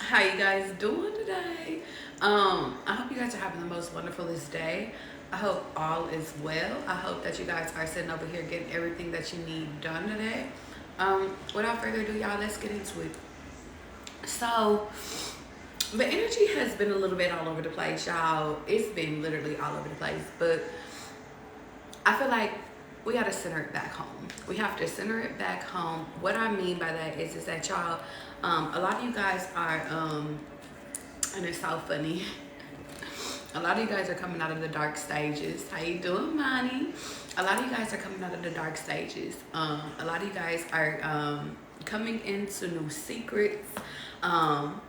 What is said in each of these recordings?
How you guys doing today? I hope you guys are having the most wonderfulest day. I hope all is well. I hope that you guys are sitting over here getting everything that you need done today. Without further ado, y'all, let's get into it. So, the energy has been a little bit all over the place, y'all. It's been literally all over the place, but I feel like we gotta center it back home. We have to center it back home. What I mean by that is that y'all, a lot of you guys are, and it's so funny. A lot of you guys are coming out of the dark stages. How you doing, Monty? A lot of you guys are coming out of the dark stages. A lot of you guys are coming into new secrets. Y'all.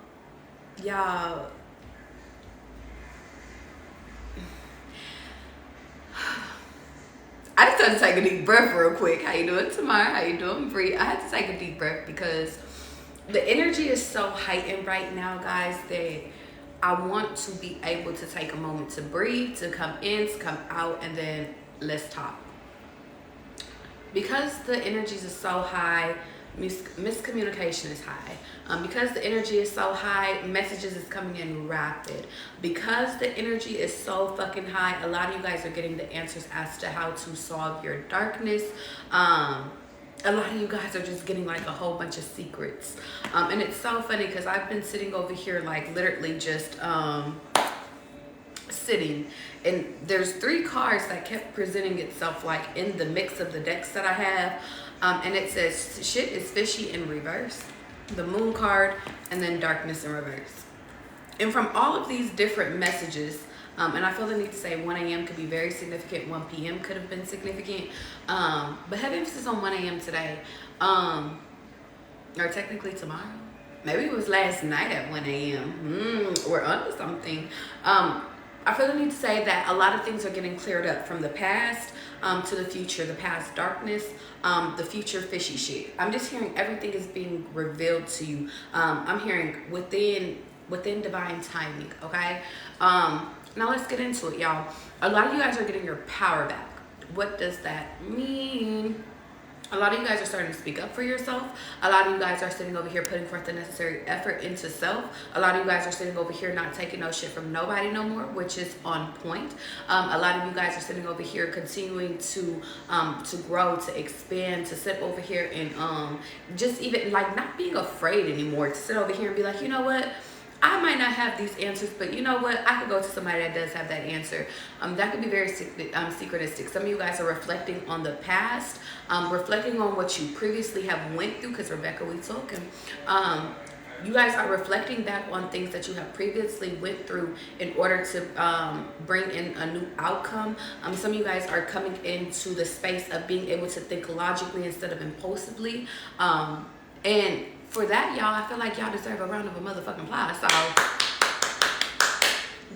I just had to take a deep breath real quick. How you doing, Tamar? How you doing, Bree? I had to take a deep breath because the energy is so heightened right now, guys, that I want to be able to take a moment to breathe, to come in, to come out, and then let's talk. Because the energies are so high, miscommunication is high. Because the energy is so high, messages is coming in rapid. Because the energy is so fucking high, a lot of you guys are getting the answers as to how to solve your darkness. A lot of you guys are just getting like a whole bunch of secrets. And it's so funny because I've been sitting over here like literally just sitting, and there's 3 cards that kept presenting itself like in the mix of the decks that I have. And it says shit is fishy in reverse, the moon card, and then darkness in reverse. And from all of these different messages, and I feel the need to say 1 a.m. could be very significant, 1 p.m. could have been significant, but have emphasis on 1 a.m. today, or technically tomorrow. Maybe it was last night at 1 a.m. We're onto something. I feel the need to say that a lot of things are getting cleared up from the past to the future, the past darkness, the future fishy shit. I'm just hearing everything is being revealed to you. I'm hearing within divine timing, okay? Now let's get into it, y'all. A lot of you guys are getting your power back. What does that mean? A lot of you guys are starting to speak up for yourself. A lot of you guys are sitting over here putting forth the necessary effort into self. A lot of you guys are sitting over here not taking no shit from nobody no more, which is on point. A lot of you guys are sitting over here continuing to grow, to expand, to sit over here and just even like not being afraid anymore, to sit over here and be like, you know what? I might not have these answers, but you know what? I could go to somebody that does have that answer. That could be very secretistic. Some of you guys are reflecting on the past, reflecting on what you previously have went through, because Rebecca, we talking. You guys are reflecting back on things that you have previously went through in order to bring in a new outcome. Some of you guys are coming into the space of being able to think logically instead of impulsively. And for that, y'all, I feel like y'all deserve a round of a motherfucking applause. So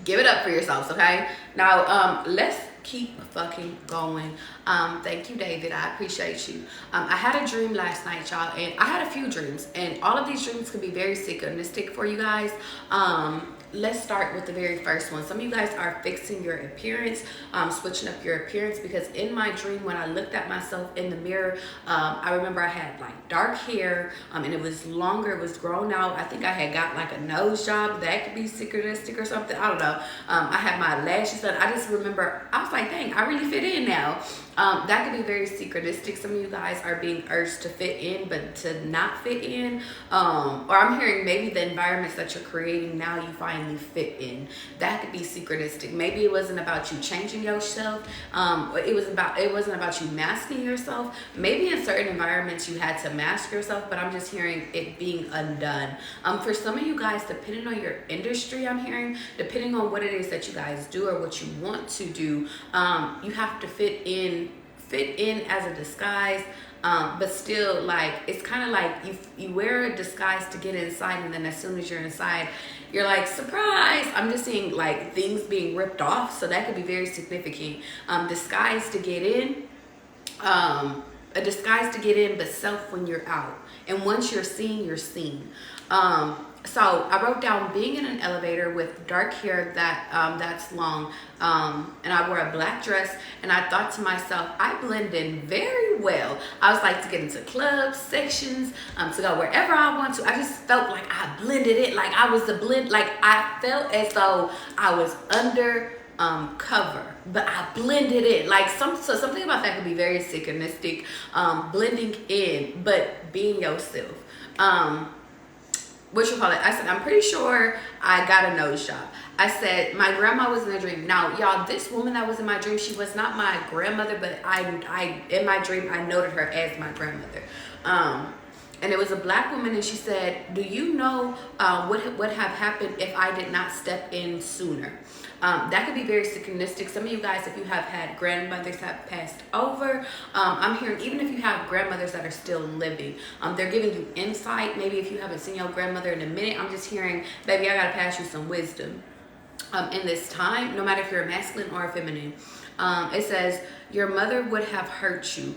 give it up for yourselves, okay? Now, let's keep fucking going. Thank you, David. I appreciate you. I had a dream last night, y'all, and I had a few dreams, and all of these dreams can be very synchronistic for you guys. Let's start with the very first one. Some of you guys are fixing your appearance, switching up your appearance, because in my dream, when I looked at myself in the mirror, I remember I had like dark hair, and it was longer, it was grown out. I think I had got like a nose job. That could be synchronistic or something. I don't know. I had my lashes done. I just remember, I was like, dang, I really fit in now. That could be very synchronistic. Some of you guys are being urged to fit in, but to not fit in. Or I'm hearing maybe the environments that you're creating now, you finally fit in. That could be synchronistic. Maybe it wasn't about you changing yourself. It wasn't about you masking yourself. Maybe in certain environments you had to mask yourself, but I'm just hearing it being undone. For some of you guys, depending on your industry, I'm hearing, depending on what it is that you guys do or what you want to do, you have to fit in as a disguise, but still, like, it's kind of like you wear a disguise to get inside, and then as soon as you're inside, you're like, surprise. I'm just seeing like things being ripped off, so that could be very significant. Disguise to get in, a disguise to get in, but self when you're out. And once you're seen, you're seen. So I wrote down being in an elevator with dark hair that's long, and I wore a black dress, and I thought to myself, I blend in very well. I was like to get into clubs, sections, to go wherever I want to. I just felt like I blended it, like I was the blend, like I felt as though I was under cover, but I blended in. Like something about that could be very synchronistic, blending in, but being yourself. What you call it? I said, I'm pretty sure I got a nose job. I said, my grandma was in a dream. Now, y'all, this woman that was in my dream, she was not my grandmother, but I in my dream, I noted her as my grandmother. And it was a black woman, and she said, do you know what would have happened if I did not step in sooner? That could be very synchronistic. Some of you guys, if you have had grandmothers that passed over, I'm hearing, even if you have grandmothers that are still living, they're giving you insight. Maybe if you haven't seen your grandmother in a minute, I'm just hearing, baby, I gotta pass you some wisdom in this time, no matter if you're a masculine or a feminine. It says, your mother would have hurt you.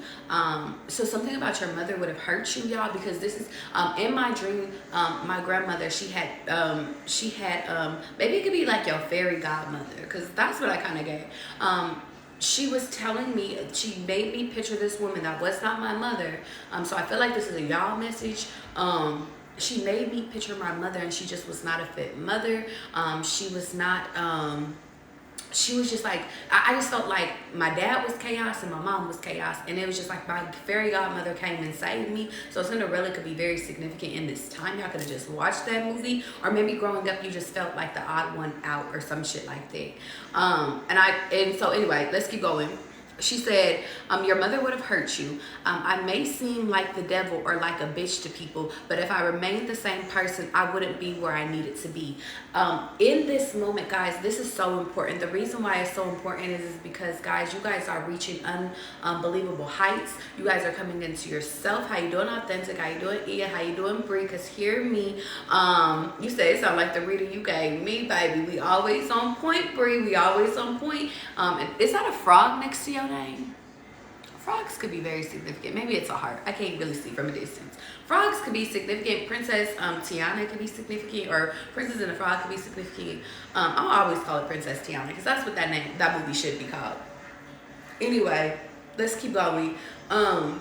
So something about your mother would have hurt you, y'all, because this is, in my dream, my grandmother, she had, maybe it could be like your fairy godmother, because that's what I kind of get. She was telling me, she made me picture this woman that was not my mother. So I feel like this is a y'all message. She made me picture my mother, and she just was not a fit mother. She was not, she was just like, I just felt like my dad was chaos and my mom was chaos, and it was just like my fairy godmother came and saved me. So Cinderella could be very significant in this time. Y'all could have just watched that movie, or maybe growing up you just felt like the odd one out or some shit like that. And so anyway, let's keep going. She said, your mother would have hurt you. I may seem like the devil or like a bitch to people, but if I remained the same person, I wouldn't be where I needed to be. In this moment, guys, this is so important. The reason why it's so important is because, guys, you guys are reaching unbelievable heights. You guys are coming into yourself. How you doing, Authentic? How you doing, Ia? How you doing, Bree? Because hear me. You said it sound like the reader you gave me, baby. We always on point, Bree. We always on point. Is that a frog next to your name? Frogs could be very significant. Maybe it's a heart. I can't really see from a distance. Frogs could be significant. Princess Tiana could be significant, or Princess and the Frog could be significant. I'll always call it Princess Tiana because that's what that movie should be called. Anyway, let's keep going. Off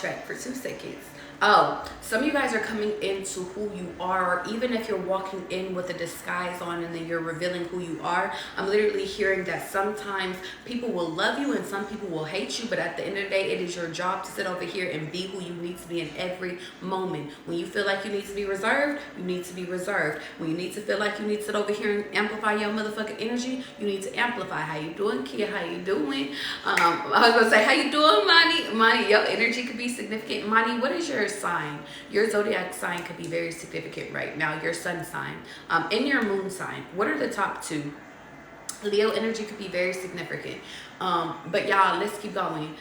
track for 2 seconds. Oh, some of you guys are coming into who you are, or even if you're walking in with a disguise on and then you're revealing who you are. I'm literally hearing that sometimes people will love you and some people will hate you, but at the end of the day, it is your job to sit over here and be who you need to be in every moment. When you feel like you need to be reserved, you need to be reserved. When you need to feel like you need to sit over here and amplify your motherfucking energy, you need to amplify. How you doing, Kia? How you doing? I was gonna say, how you doing, Monty? Monty, your energy could be significant. Monty, what is your sign? Your zodiac sign could be very significant right now. Your sun sign, and your moon sign. What are the top 2? Leo energy could be very significant. But y'all, let's keep going.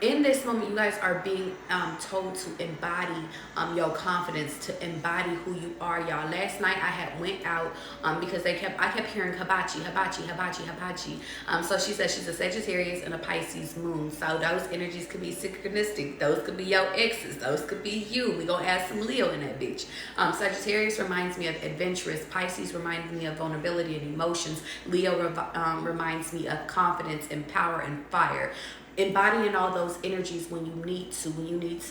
In this moment, you guys are being told to embody your confidence, to embody who you are, y'all. Last night I had went out because I kept hearing hibachi. So she said she's a Sagittarius and a Pisces moon. So those energies could be synchronistic. Those could be your exes. Those could be you. We gonna add some Leo in that bitch. Sagittarius reminds me of adventurous. Pisces reminds me of vulnerability and emotions. Leo reminds me of confidence and power and fire. Embodying all those energies when you need to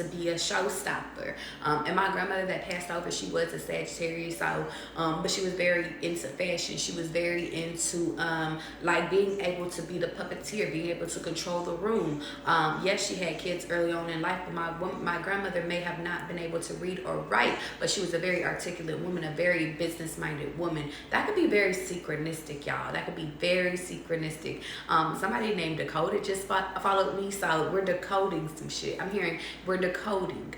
be a showstopper. And my grandmother that passed over, she was a Sagittarius, so but she was very into fashion. She was very into like being able to be the puppeteer, being able to control the room. Yes, she had kids early on in life, but my grandmother may have not been able to read or write, but she was a very articulate woman, a very business-minded woman. That could be very synchronistic, y'all. That could be very synchronistic. Somebody named Dakota just followed followed me, so we're decoding some shit. I'm hearing we're decoding.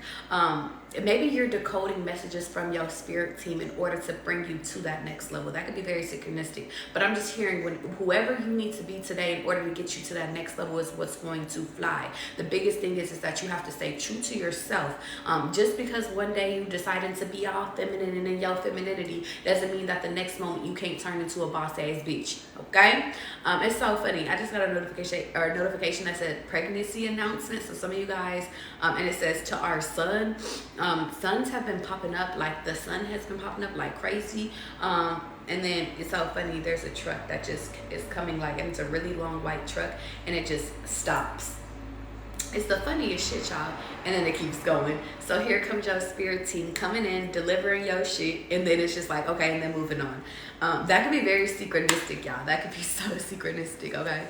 Maybe you're decoding messages from your spirit team in order to bring you to that next level. That could be very synchronistic. But I'm just hearing when whoever you need to be today in order to get you to that next level is what's going to fly. The biggest thing is that you have to stay true to yourself. Just because one day you decided to be all feminine and in your femininity doesn't mean that the next moment you can't turn into a boss ass bitch. Okay? It's so funny. I just got a notification that said pregnancy announcement. So some of you guys, and it says to our son. Suns have been popping up, like the sun has been popping up like crazy. And then it's so funny, there's a truck that just is coming, like, and it's a really long white truck, and it just stops. It's the funniest shit, y'all. And then it keeps going. So here comes your spirit team coming in, delivering your shit, and then it's just like, okay, and then moving on. That could be very synchronistic, y'all. That could be so synchronistic, okay?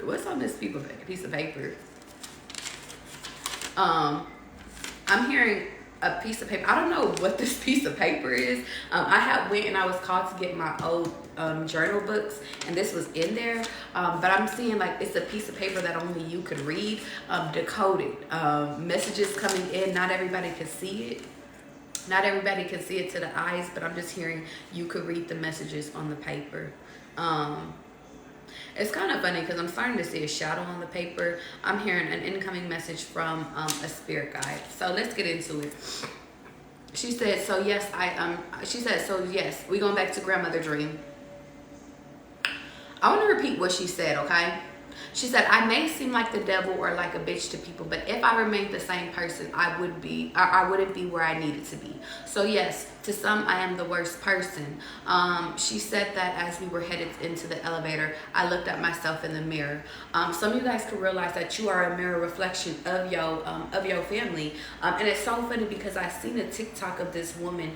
What's on this piece of paper? I'm hearing a piece of paper. I don't know what this piece of paper is. I went and I was called to get my old journal books, and this was in there. But I'm seeing like it's a piece of paper that only you could read, decoded. Messages coming in. Not everybody can see it. Not everybody can see it to the eyes, but I'm just hearing you could read the messages on the paper. It's kind of funny because I'm starting to see a shadow on the paper. I'm hearing an incoming message from a spirit guide. So let's get into it. She said, so yes, she said, so yes, we going back to grandmother dream. I want to repeat what she said, okay? She said, I may seem like the devil or like a bitch to people, but if I remained the same person, I wouldn't be where I needed to be. So yes, to some, I am the worst person. She said that as we were headed into the elevator, I looked at myself in the mirror. Some of you guys could realize that you are a mirror reflection of your family. And it's so funny because I seen a TikTok of this woman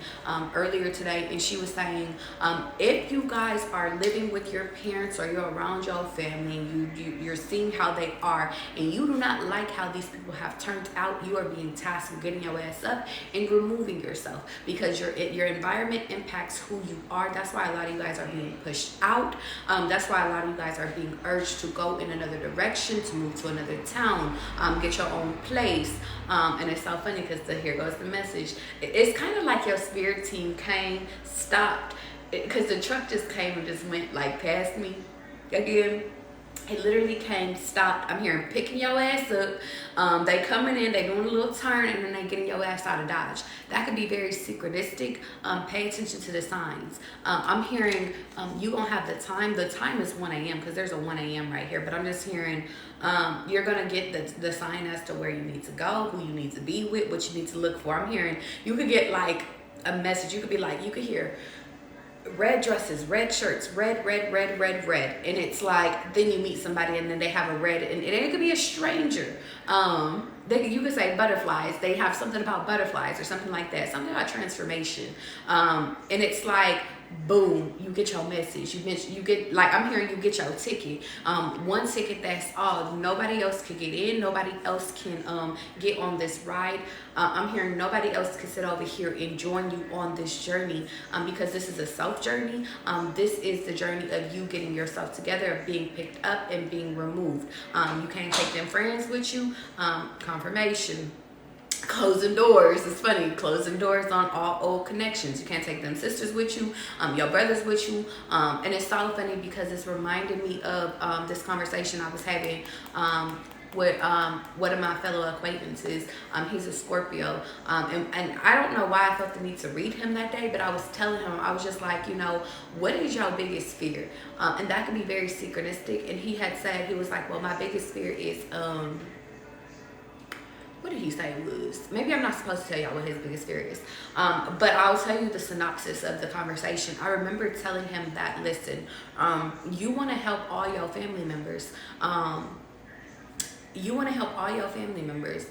earlier today, and she was saying, if you guys are living with your parents or you're around your family, and you're seeing how they are, and you do not like how these people have turned out, you are being tasked with getting your ass up and removing yourself, because your environment impacts who you are. That's why a lot of you guys are being pushed out. That's why a lot of you guys are being urged to go in another direction, to move to another town, get your own place. And it's so funny because here goes the message. It's kind of like your spirit team came, stopped, because the truck just came and just went like past me again. It literally came, stopped. I'm hearing picking your ass up. They coming in, they doing a little turn, and then they getting your ass out of Dodge. That could be very synchronistic. Pay attention to the signs. I'm hearing you gonna have the time. The time is 1 a.m. because there's a 1 a.m. right here. But I'm just hearing you're gonna get the sign as to where you need to go, who you need to be with, what you need to look for. I'm hearing you could get like a message. You could be like, you could hear red dresses, red shirts, red, and it's like then you meet somebody and then they have a red, and it could be a stranger. You could say butterflies. They have something about butterflies or something like that, something about transformation. And it's like boom, you get your message. You get, like, I'm hearing you get your ticket. One ticket, that's all. Nobody else can get in. Nobody else can get on this ride. I'm hearing nobody else can sit over here and join you on this journey, because this is a self journey. This is the journey of you getting yourself together, of being picked up and being removed. You can't take them friends with you. Confirmation. Closing doors. It's funny, closing doors on all old connections. You can't take them sisters with you, your brothers with you. And it's so funny because it's reminding me of this conversation I was having with one of my fellow acquaintances. He's a Scorpio, and I don't know why I felt the need to read him that day, but I was telling him, I was just like, what is your biggest fear? And that can be very synchronistic. And he had said, he was like, well, my biggest fear is what did he say it was? Maybe I'm not supposed to tell y'all what his biggest fear is. But I'll tell you the synopsis of the conversation. I remember telling him that, listen, you want to help all your family members. You want to help all your family members.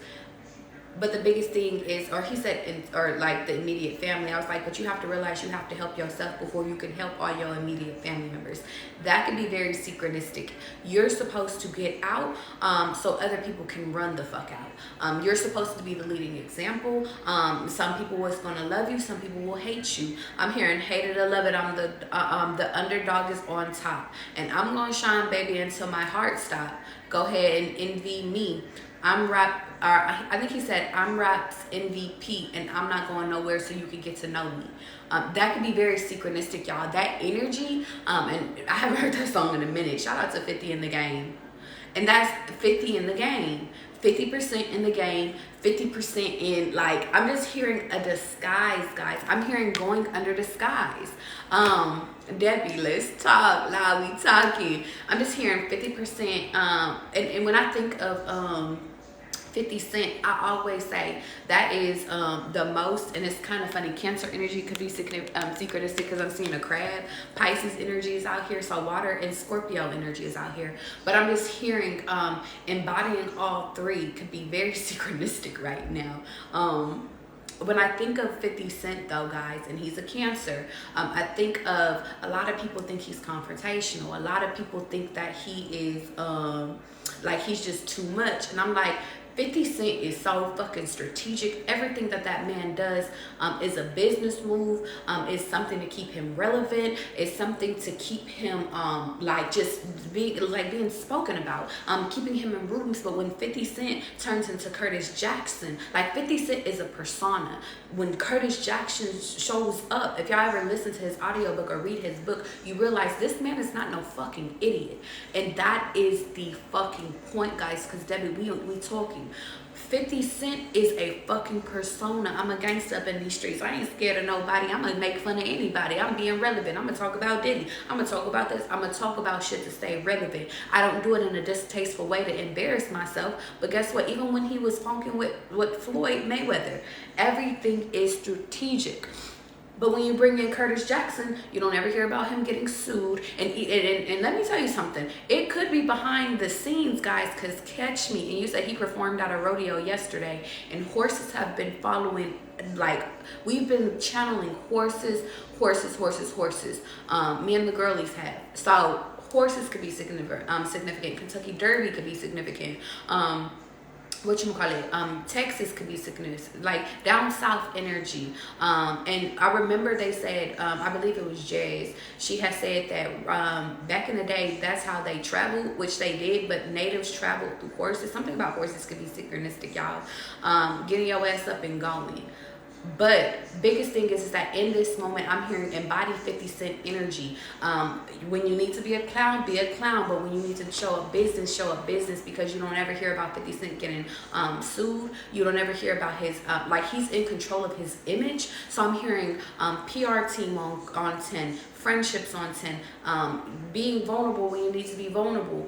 but the biggest thing is, or he said, or like the immediate family. I was like, but you have to realize you have to help yourself before you can help all your immediate family members. That can be very synchronistic. You're supposed to get out so other people can run the fuck out. You're supposed to be the leading example. Some people is gonna love you, some people will hate you. I'm hearing hate it or love it. I'm the underdog is on top, and I'm gonna shine, baby, until my heart stop. Go ahead and envy me. I'm rap, I think he said, I'm rap's MVP, and I'm not going nowhere so you can get to know me. That could be very synchronistic, y'all. That energy, and I haven't heard that song in a minute. Shout out to 50 in the game. And that's 50 in the game. 50% in the game, 50% in, like, I'm just hearing a disguise, guys. I'm hearing going under disguise. Debbie, let's talk. Loud, we talking. I'm just hearing 50%. And when I think of 50 Cent, I always say that is the most, and it's kind of funny. Cancer energy could be synchronistic because I'm seeing a crab. Pisces energy is out here, so water and Scorpio energy is out here. But I'm just hearing embodying all three could be very synchronistic right now. When I think of 50 Cent though, guys, and he's a Cancer, I think of, a lot of people think he's confrontational. A lot of people think that he is like he's just too much. And I'm like, 50 Cent is so fucking strategic. Everything that man does is a business move, is something to keep him relevant, is something to keep him like just being spoken about, keeping him in rooms. But when 50 Cent turns into Curtis Jackson, like 50 Cent is a persona. When Curtis Jackson shows up, if y'all ever listen to his audiobook or read his book, you realize this man is not no fucking idiot. And that is the fucking point, guys, because Debbie, we talking. 50 Cent is a fucking persona. I'm a gangster up in these streets. I ain't scared of nobody. I'm gonna make fun of anybody. I'm being relevant. I'm gonna talk about Diddy. I'm gonna talk about this. I'm gonna talk about shit to stay relevant. I don't do it in a distasteful way to embarrass myself. But guess what? Even when he was funking with Floyd Mayweather, everything is strategic. But when you bring in Curtis Jackson, you don't ever hear about him getting sued. And let me tell you something. It could be behind the scenes, guys, because catch me. And you said he performed at a rodeo yesterday. And horses have been following, like, we've been channeling horses. Me and the girlies have. So horses could be significant. Kentucky Derby could be significant. Texas could be significant, like down south energy. And I remember they said, I believe it was Jazz, she had said that back in the day, that's how they traveled, which they did, but natives traveled through horses. Something about horses could be synchronistic, y'all. Getting your ass up and going. But biggest thing is that in this moment, I'm hearing embody 50 Cent energy. When you need to be a clown, but when you need to show up business, because you don't ever hear about 50 Cent getting sued. You don't ever hear about his, like, he's in control of his image. So I'm hearing PR team on 10, friendships on 10, being vulnerable when you need to be vulnerable,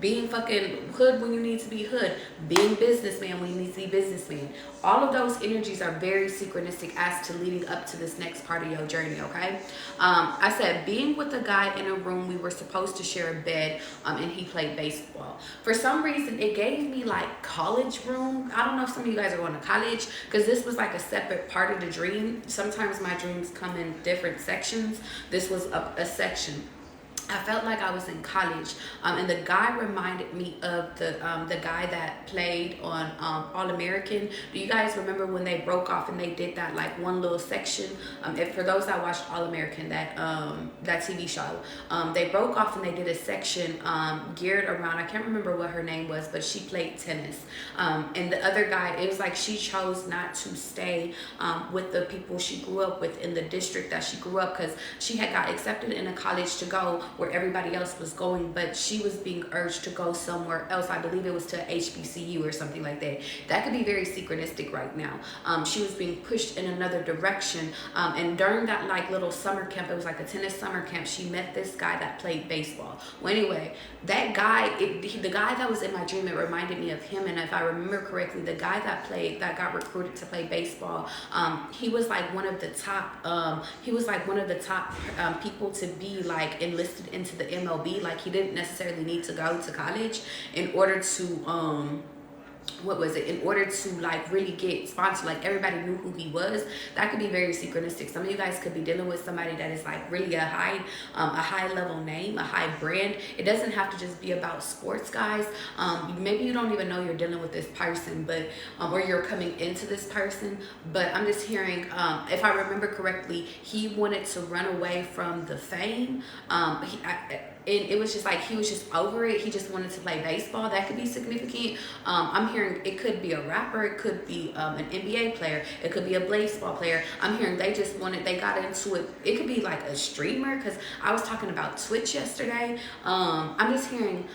being fucking hood when you need to be hood, being businessman when you need to be businessman. All of those energies are very synchronistic as to leading up to this next part of your journey, okay? I said being with a guy in a room, we were supposed to share a bed, and he played baseball. For some reason, it gave me like college room. I don't know if some of you guys are going to college, because this was like a separate part of the dream. Sometimes my dreams come in different sections. This was a section. I felt like I was in college, and the guy reminded me of the guy that played on All American. Do you guys remember when they broke off and they did that like one little section? If for those that watched All American, that TV show, they broke off and they did a section geared around, I can't remember what her name was, but she played tennis. And the other guy, it was like she chose not to stay with the people she grew up with in the district that she grew up, because she had got accepted in a college to go where everybody else was going, but she was being urged to go somewhere else. I believe it was to HBCU or something like that. That could be very synchronistic right now. She was being pushed in another direction, and during that like little summer camp, it was like a tennis summer camp, she met this guy that played baseball. Well, anyway, that guy, the guy that was in my dream, it reminded me of him. And if I remember correctly, the guy that got recruited to play baseball, he was like one of the top people to be like enlisted into the MLB. Like, he didn't necessarily need to go to college in order to what was it, in order to like really get sponsored, like everybody knew who he was. That could be very synchronistic. Some of you guys could be dealing with somebody that is like really a high level name, a high brand. It doesn't have to just be about sports, guys. Maybe you don't even know you're dealing with this person, but or you're coming into this person, but I'm just hearing, if I remember correctly, he wanted to run away from the fame. It was just like he was just over it. He just wanted to play baseball. That could be significant. I'm hearing it could be a rapper. It could be an NBA player. It could be a baseball player. I'm hearing they just wanted, they got into it. It could be like a streamer, because I was talking about Twitch yesterday. I'm just hearing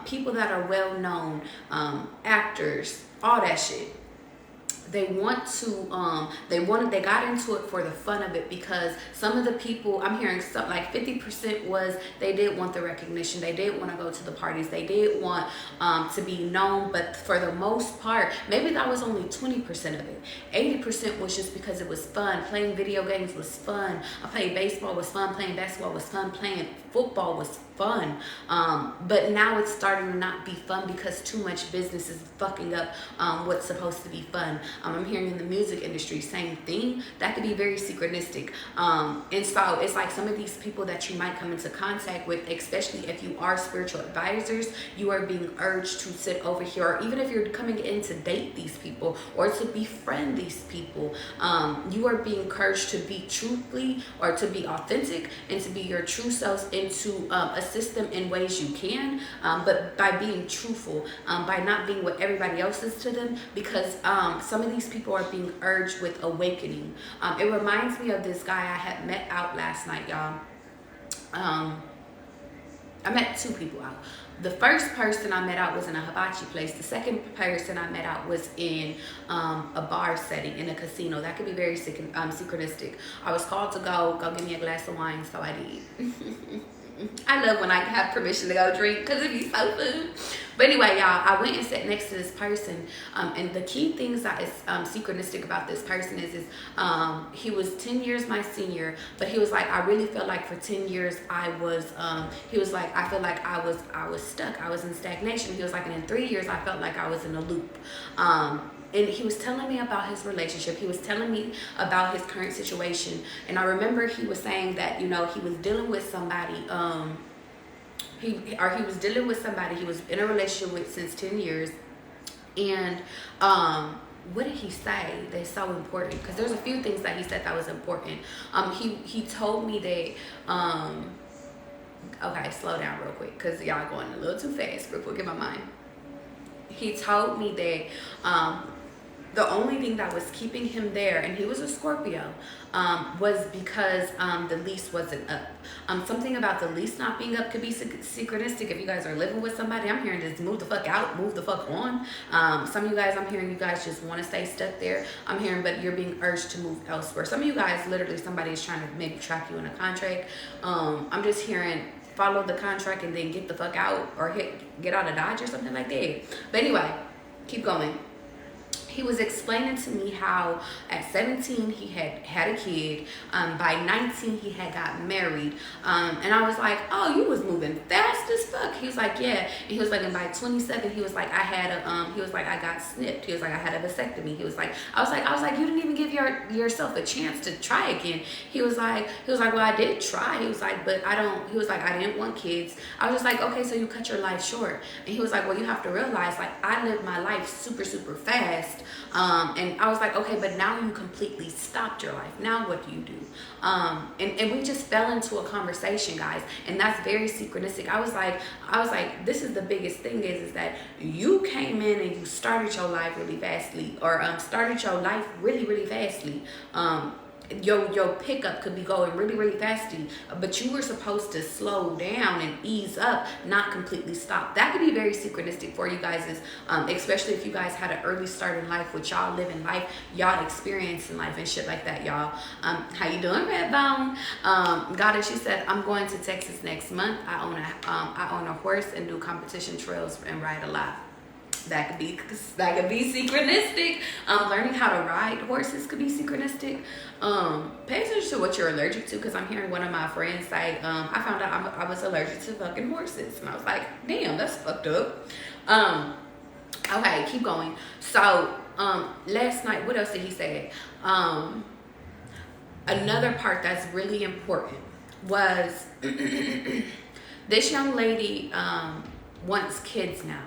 people that are well known, actors, all that shit. They want to they got into it for the fun of it, because some of the people I'm hearing, something like 50% was they did want the recognition, they did want to go to the parties, they did want to be known, but for the most part, maybe that was only 20% of it. 80% was just because it was fun. Playing video games was fun. Playing baseball was fun. Playing basketball was fun. Playing football was fun. But now it's starting to not be fun because too much business is fucking up what's supposed to be fun. I'm hearing in the music industry, same thing. That could be very synchronistic. And so it's like some of these people that you might come into contact with, especially if you are spiritual advisors, you are being urged to sit over here, or even if you're coming in to date these people or to befriend these people, you are being encouraged to be truthfully, or to be authentic, and to be your true selves, and to assist them in ways you can, but by being truthful, by not being what everybody else is to them, because some of these people are being urged with awakening. It reminds me of this guy I had met out last night, y'all. I met two people out. The first person I met out was in a hibachi place. The second person I met out was in a bar setting, in a casino. That could be very synchronistic. I was called to go give me a glass of wine, so I did. I love when I have permission to go drink, because it'd be so fun. But anyway, y'all, I went and sat next to this person, and the key things that is synchronistic about this person is he was 10 years my senior, but he was like, I really felt like for 10 years I was, he was like, I feel like I was stuck, I was in stagnation. He was like, and in 3 years I felt like I was in a loop. And he was telling me about his relationship. He was telling me about his current situation. And I remember he was saying that, you know, he was dealing with somebody, he was dealing with somebody he was in a relationship with since 10 years. And what did he say that's so important? Because there's a few things that he said that was important. He told me that, okay, slow down real quick, because y'all going a little too fast real quick in my mind. He told me that the only thing that was keeping him there, and he was a Scorpio, was because the lease wasn't up. Something about the lease not being up could be synchronistic. If you guys are living with somebody, I'm hearing just move the fuck out, move the fuck on. Some of you guys, I'm hearing you guys just want to stay stuck there. I'm hearing, but you're being urged to move elsewhere. Some of you guys, literally, somebody is trying to maybe trap you in a contract. I'm just hearing follow the contract and then get the fuck out, or get out of Dodge or something like that. But anyway, keep going. He was explaining to me how at 17 he had a kid, by 19 he had got married, and I was like, oh, you was moving fast as fuck. He was like, yeah. And he was like, and by 27 he was like, he was like, I got snipped. He was like, I had a vasectomy. He was like, I was like, you didn't even give yourself a chance to try again. He was like, well, I did try. He was like, but he was like, I didn't want kids. I was just like, okay, so you cut your life short. And he was like, well, you have to realize, like, I lived my life super, super fast. And I was like, okay, but now you completely stopped your life. Now what do you do? And we just fell into a conversation, guys, and that's very synchronistic. I was like, this is the biggest thing is that you came in and you started your life really fastly, or started your life really, really fastly. Your pickup could be going really, really fastly, but you were supposed to slow down and ease up, not completely stop. That could be very synchronistic for you guys, especially if you guys had an early start in life, with y'all living life, y'all experiencing life and shit like that, y'all. How you doing, Redbone? Goddess, she said, I'm going to Texas next month. I own a horse and do competition trails and ride a lot. That could be synchronistic. Learning how to ride horses could be synchronistic. Pay attention to what you're allergic to, because I'm hearing one of my friends say, I found out I was allergic to fucking horses, and I was like, damn, that's fucked up. Okay, keep going. So, last night, what else did he say? Another part that's really important was this young lady wants kids now.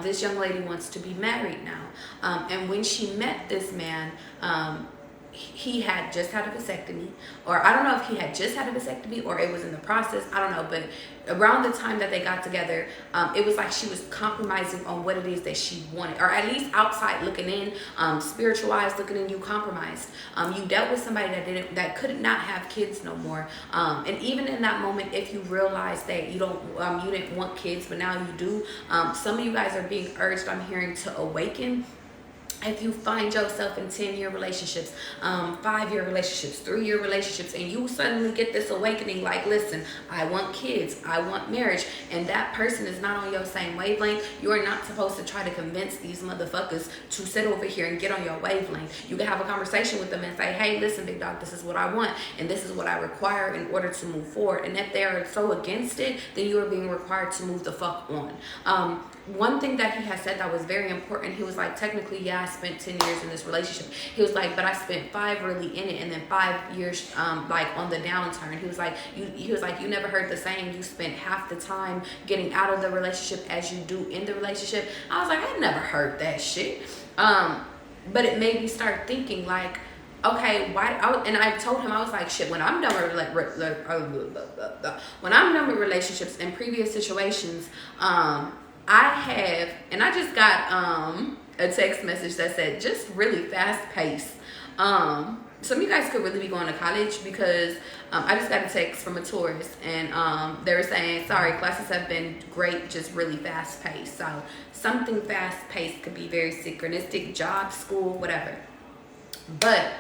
This young lady wants to be married now. And when she met this man, he had just had a vasectomy, or I don't know if he had just had a vasectomy or it was in the process. I don't know, but around the time that they got together, it was like she was compromising on what it is that she wanted, or at least outside looking in, spiritual eyes looking in, you compromised. You dealt with somebody that could not have kids no more. And even in that moment, if you realize that you didn't want kids, but now you do, some of you guys are being urged, I'm hearing, to awaken. If you find yourself in 10-year relationships, 5-year relationships, 3-year relationships, and you suddenly get this awakening like, listen, I want kids, I want marriage, and that person is not on your same wavelength, you are not supposed to try to convince these motherfuckers to sit over here and get on your wavelength. You can have a conversation with them and say, hey, listen, big dog, this is what I want, and this is what I require in order to move forward. And if they are so against it, then you are being required to move the fuck on. One thing that he had said that was very important, he was like, technically, yeah, I spent 10 years in this relationship. He was like, but I spent 5 really in it, and then 5 years like on the downturn. He was like, you never heard the saying, you spent half the time getting out of the relationship as you do in the relationship. I was like, I never heard that shit. But it made me start thinking like, okay, why? And I told him, I was like, shit, when I'm done with relationships and previous situations, I just got a text message that said just really fast pace. Some of you guys could really be going to college, because I just got a text from a tourist, and they were saying, sorry, classes have been great, just really fast paced. So something fast paced could be very synchronistic, job, school, whatever. But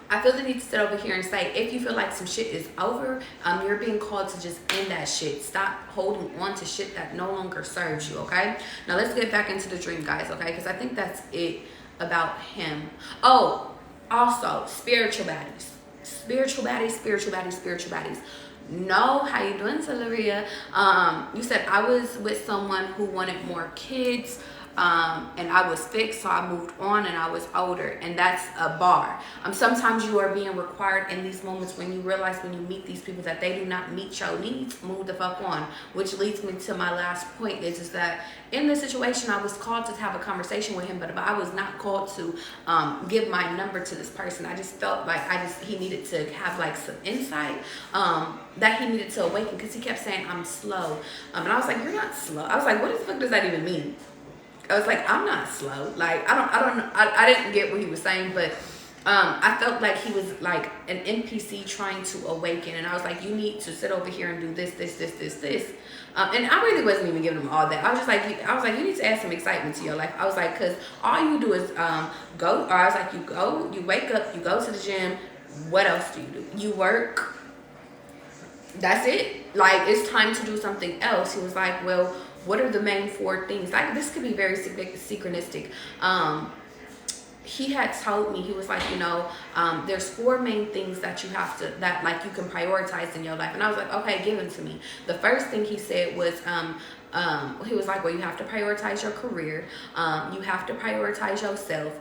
I feel the need to sit over here and say, if you feel like some shit is over, you're being called to just end that shit. Stop holding on to shit that no longer serves you, okay? Now let's get back into the dream, guys, okay? Because I think that's it about him. Oh, also, spiritual baddies. Spiritual baddies, spiritual baddies, spiritual baddies. No, how you doing, Teleria? You said, I was with someone who wanted more kids. And I was fixed, so I moved on, and I was older, and that's a bar. Sometimes you are being required in these moments when you realize, when you meet these people, that they do not meet your needs, move the fuck on. Which leads me to my last point, is that in this situation, I was called to have a conversation with him, but I was not called to give my number to this person. I just felt like he needed to have like some insight, that he needed to awaken, because he kept saying, I'm slow. And I was like, you're not slow. I was like, what the fuck does that even mean? I was like, I'm not slow. Like, I didn't get what he was saying, but I felt like he was like an NPC trying to awaken. And I was like, you need to sit over here and do this. And I really wasn't even giving him all that. I was like, you need to add some excitement to your life. I was like, because all you do is go, or I was like, you wake up, you go to the gym. What else do you do? You work. That's it. Like, it's time to do something else. He was like, well, what are the main 4 things? Like, this could be very synchronistic. He had told me, he was like, there's 4 main things that you have to, that like you can prioritize in your life. And I was like, okay, give them to me. The first thing he said was, he was like, well, you have to prioritize your career. You have to prioritize yourself.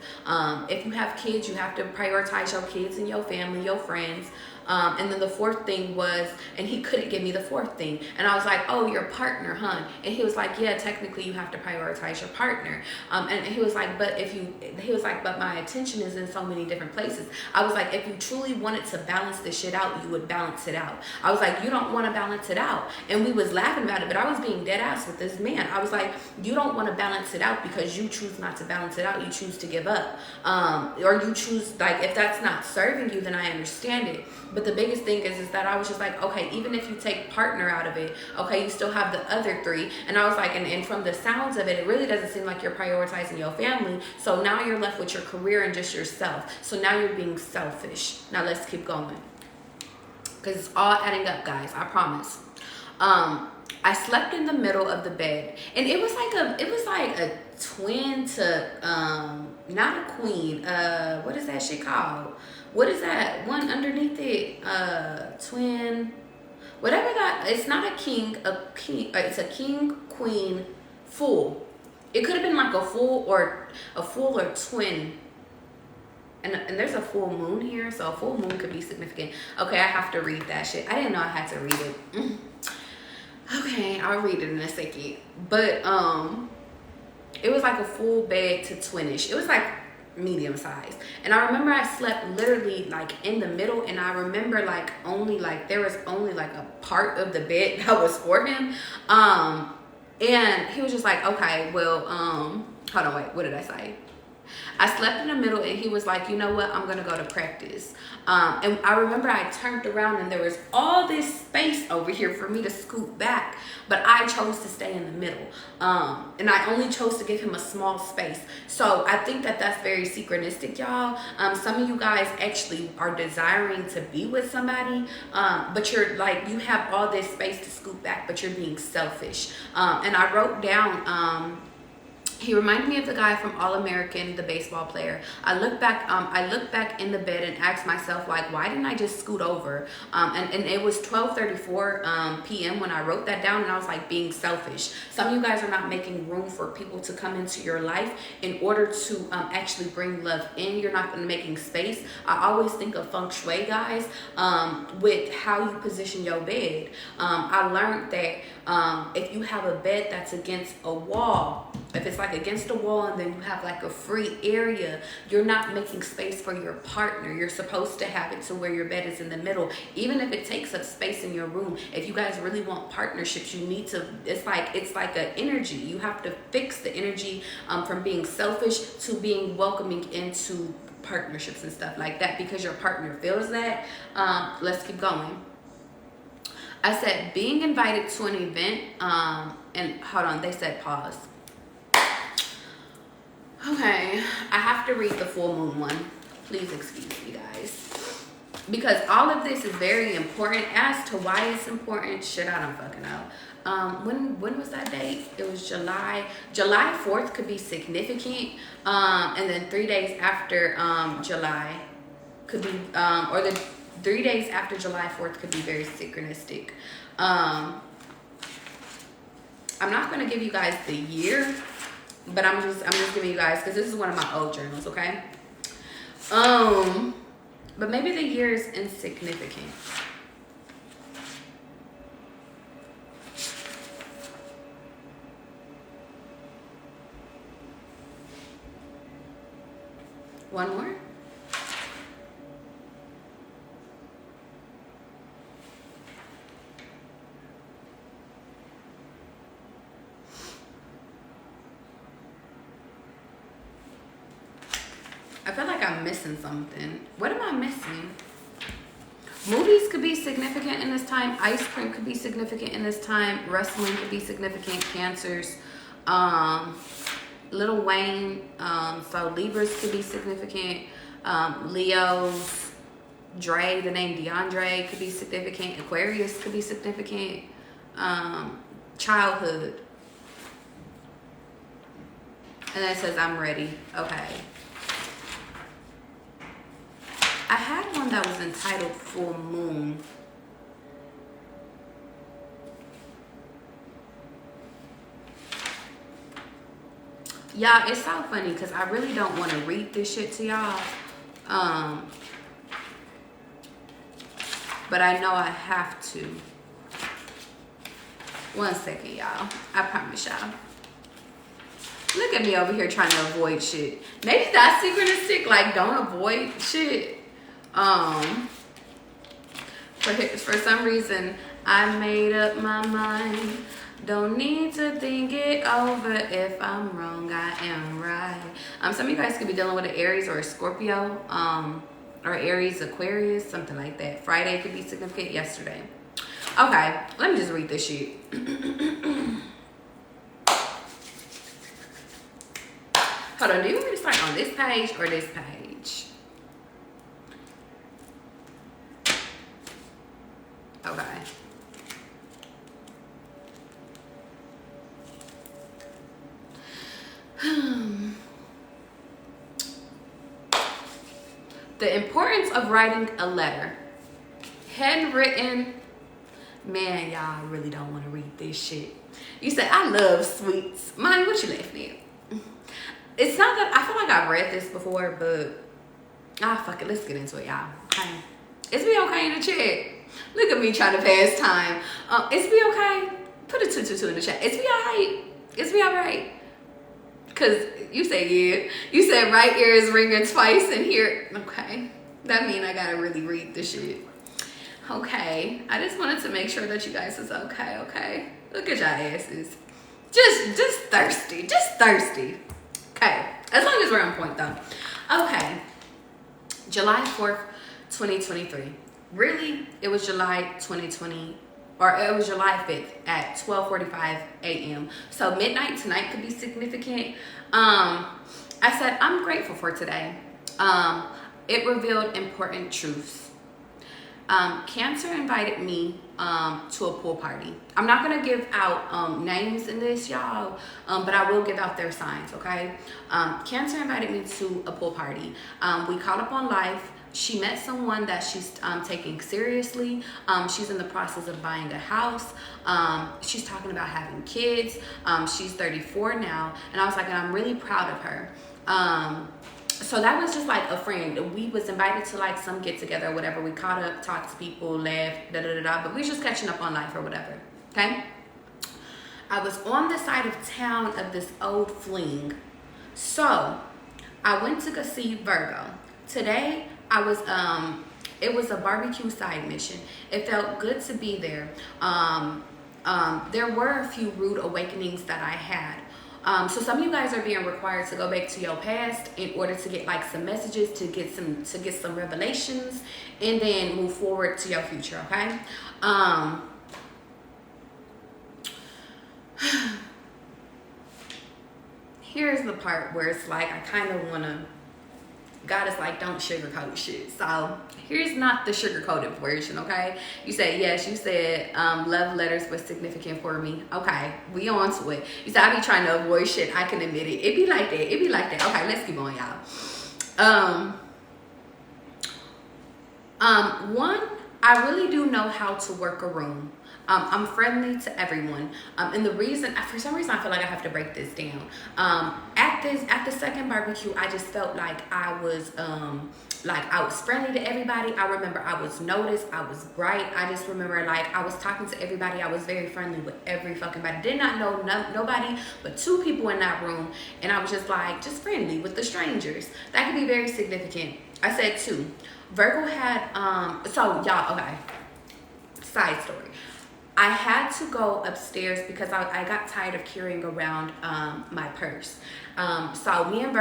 If you have kids, you have to prioritize your kids and your family, your friends. And then the 4th thing was, and he couldn't give me the 4th thing. And I was like, oh, your partner, huh? And he was like, yeah, technically you have to prioritize your partner. And he was like, but my attention is in so many different places. I was like, if you truly wanted to balance this shit out, you would balance it out. I was like, you don't want to balance it out. And we was laughing about it, but I was being dead ass with this man. I was like, you don't want to balance it out because you choose not to balance it out. You choose to give up. Or you choose, like, if that's not serving you, then I understand it. But the biggest thing is that I was just like, okay, even if you take partner out of it, okay, you still have the other 3. And I was like, and from the sounds of it, it really doesn't seem like you're prioritizing your family. So now you're left with your career and just yourself. So now you're being selfish. Now let's keep going, because it's all adding up, guys. I promise. I slept in the middle of the bed, and it was like a twin to not a queen. What is that shit called? What is that one underneath it? Twin, whatever that. It's not a king. It's a king, queen, full. It could have been like a full or twin. And there's a full moon here, so a full moon could be significant. Okay, I have to read that shit. I didn't know I had to read it. Okay, I'll read it in a second. But it was like a full bed to twinish. It was like medium size. And I remember I slept literally like in the middle, and I remember like there was only like a part of the bed that was for him. And he was just like, okay, well, hold on, wait, what did I say? I slept in the middle, and he was like, you know what, I'm gonna go to practice. And I remember I turned around, and there was all this space over here for me to scoot back, but I chose to stay in the middle. And I only chose to give him a small space. So I think that that's very synchronistic, y'all. Some of you guys actually are desiring to be with somebody, but you're like, you have all this space to scoot back, but you're being selfish. And I wrote down, he reminded me of the guy from All American, the baseball player. I looked back in the bed and asked myself, like, why didn't I just scoot over? And it was 12:34 p.m. when I wrote that down, and I was like, being selfish. Some of you guys are not making room for people to come into your life in order to actually bring love in. You're not making space. I always think of feng shui, guys, with how you position your bed. I learned that if you have a bed that's against a wall, if it's like against a wall and then you have like a free area, you're not making space for your partner. You're supposed to have it to where your bed is in the middle. Even if it takes up space in your room, if you guys really want partnerships, you need to, it's like an energy. You have to fix the energy from being selfish to being welcoming into partnerships and stuff like that, because your partner feels that. Let's keep going. I said being invited to an event, and hold on, they said pause. Okay, I have to read the full moon one. Please excuse me, guys, because all of this is very important. As to why it's important, shit, I don't fucking know. When was that date? It was July 4th could be significant, and then 3 days after July could be, or the 3 days after July 4th could be very synchronistic. I'm not gonna give you guys the year, but I'm just giving you guys, because this is one of my old journals, okay? But maybe the year is insignificant. One more. I feel like I'm missing something. What am I missing? Movies could be significant in this time. Ice cream could be significant in this time. Wrestling could be significant. Cancers. Lil Wayne. So Libras could be significant. Leos. Dre, the name DeAndre could be significant. Aquarius could be significant. Childhood. And then it says I'm ready. Okay. I had one that was entitled Full Moon. Y'all, it's so funny because I really don't want to read this shit to y'all. But I know I have to. One second, y'all. I promise y'all. Look at me over here trying to avoid shit. Maybe that's synchronistic. Like, don't avoid shit. For some reason, I made up my mind. Don't need to think it over. If I'm wrong, I am right. Some of you guys could be dealing with an Aries or a Scorpio, or Aries, Aquarius, something like that. Friday could be significant. Yesterday. Okay, let me just read this shit. Hold on, do you want me to start on this page or this page? Okay. The importance of writing a letter. Handwritten. Man, y'all really don't want to read this shit. You said, I love sweets. Mommy, what you laughing at? It's not that, I feel like I've read this before, but, fuck it, let's get into it, y'all. Okay. Is we okay in the chat? Look at me trying to pass time. Is we okay? Put a 222 in the chat. Is we alright? Is we alright? Because you said, yeah. You said right ear is ringing twice and here. Okay. That means I gotta really read the shit. Okay. I just wanted to make sure that you guys is okay, okay? Look at y'all asses. Just thirsty. Just thirsty. Okay. As long as we're on point, though. Okay. July 4th, 2023. Really, it was July 2020, or it was July 5th at 12:45 a.m. So midnight tonight could be significant. I said, I'm grateful for today. It revealed important truths. Cancer invited me to a pool party. I'm not gonna give out names in this, y'all, but I will give out their signs, okay? Cancer invited me to a pool party. We caught up on life. She met someone that she's taking seriously. She's in the process of buying a house. She's talking about having kids. She's 34 now. And I was like, and I'm really proud of her. So that was just like a friend. We was invited to like some get together or whatever. We caught up, talked to people, laughed, but we was just catching up on life or whatever, okay? I was on the side of town of this old fling. So I went to go see Virgo. Today, I was, it was a barbecue side mission. It felt good to be there. There were a few rude awakenings that I had. So some of you guys are being required to go back to your past in order to get like some messages, to get some revelations, and then move forward to your future, okay? Here's the part where it's like I kind of want to, God is like, don't sugarcoat shit. So here's not the sugar-coated version, okay? You said, yes, you said love letters was significant for me. Okay, we on to it. You said, I be trying to avoid shit. I can admit it. It be like that. It be like that. Okay, let's keep on, y'all. One, I really do know how to work a room. I'm friendly to everyone. And the reason, for some reason, I feel like I have to break this down. At the second barbecue, I just felt like I was friendly to everybody. I remember I was noticed. I was bright. I just remember like I was talking to everybody. I was very friendly with every fucking body. Did not know nobody but two people in that room. And I was just like, just friendly with the strangers. That could be very significant. I said two. Virgo had, so y'all, okay. Side story. I had to go upstairs because I got tired of carrying around my purse. So me and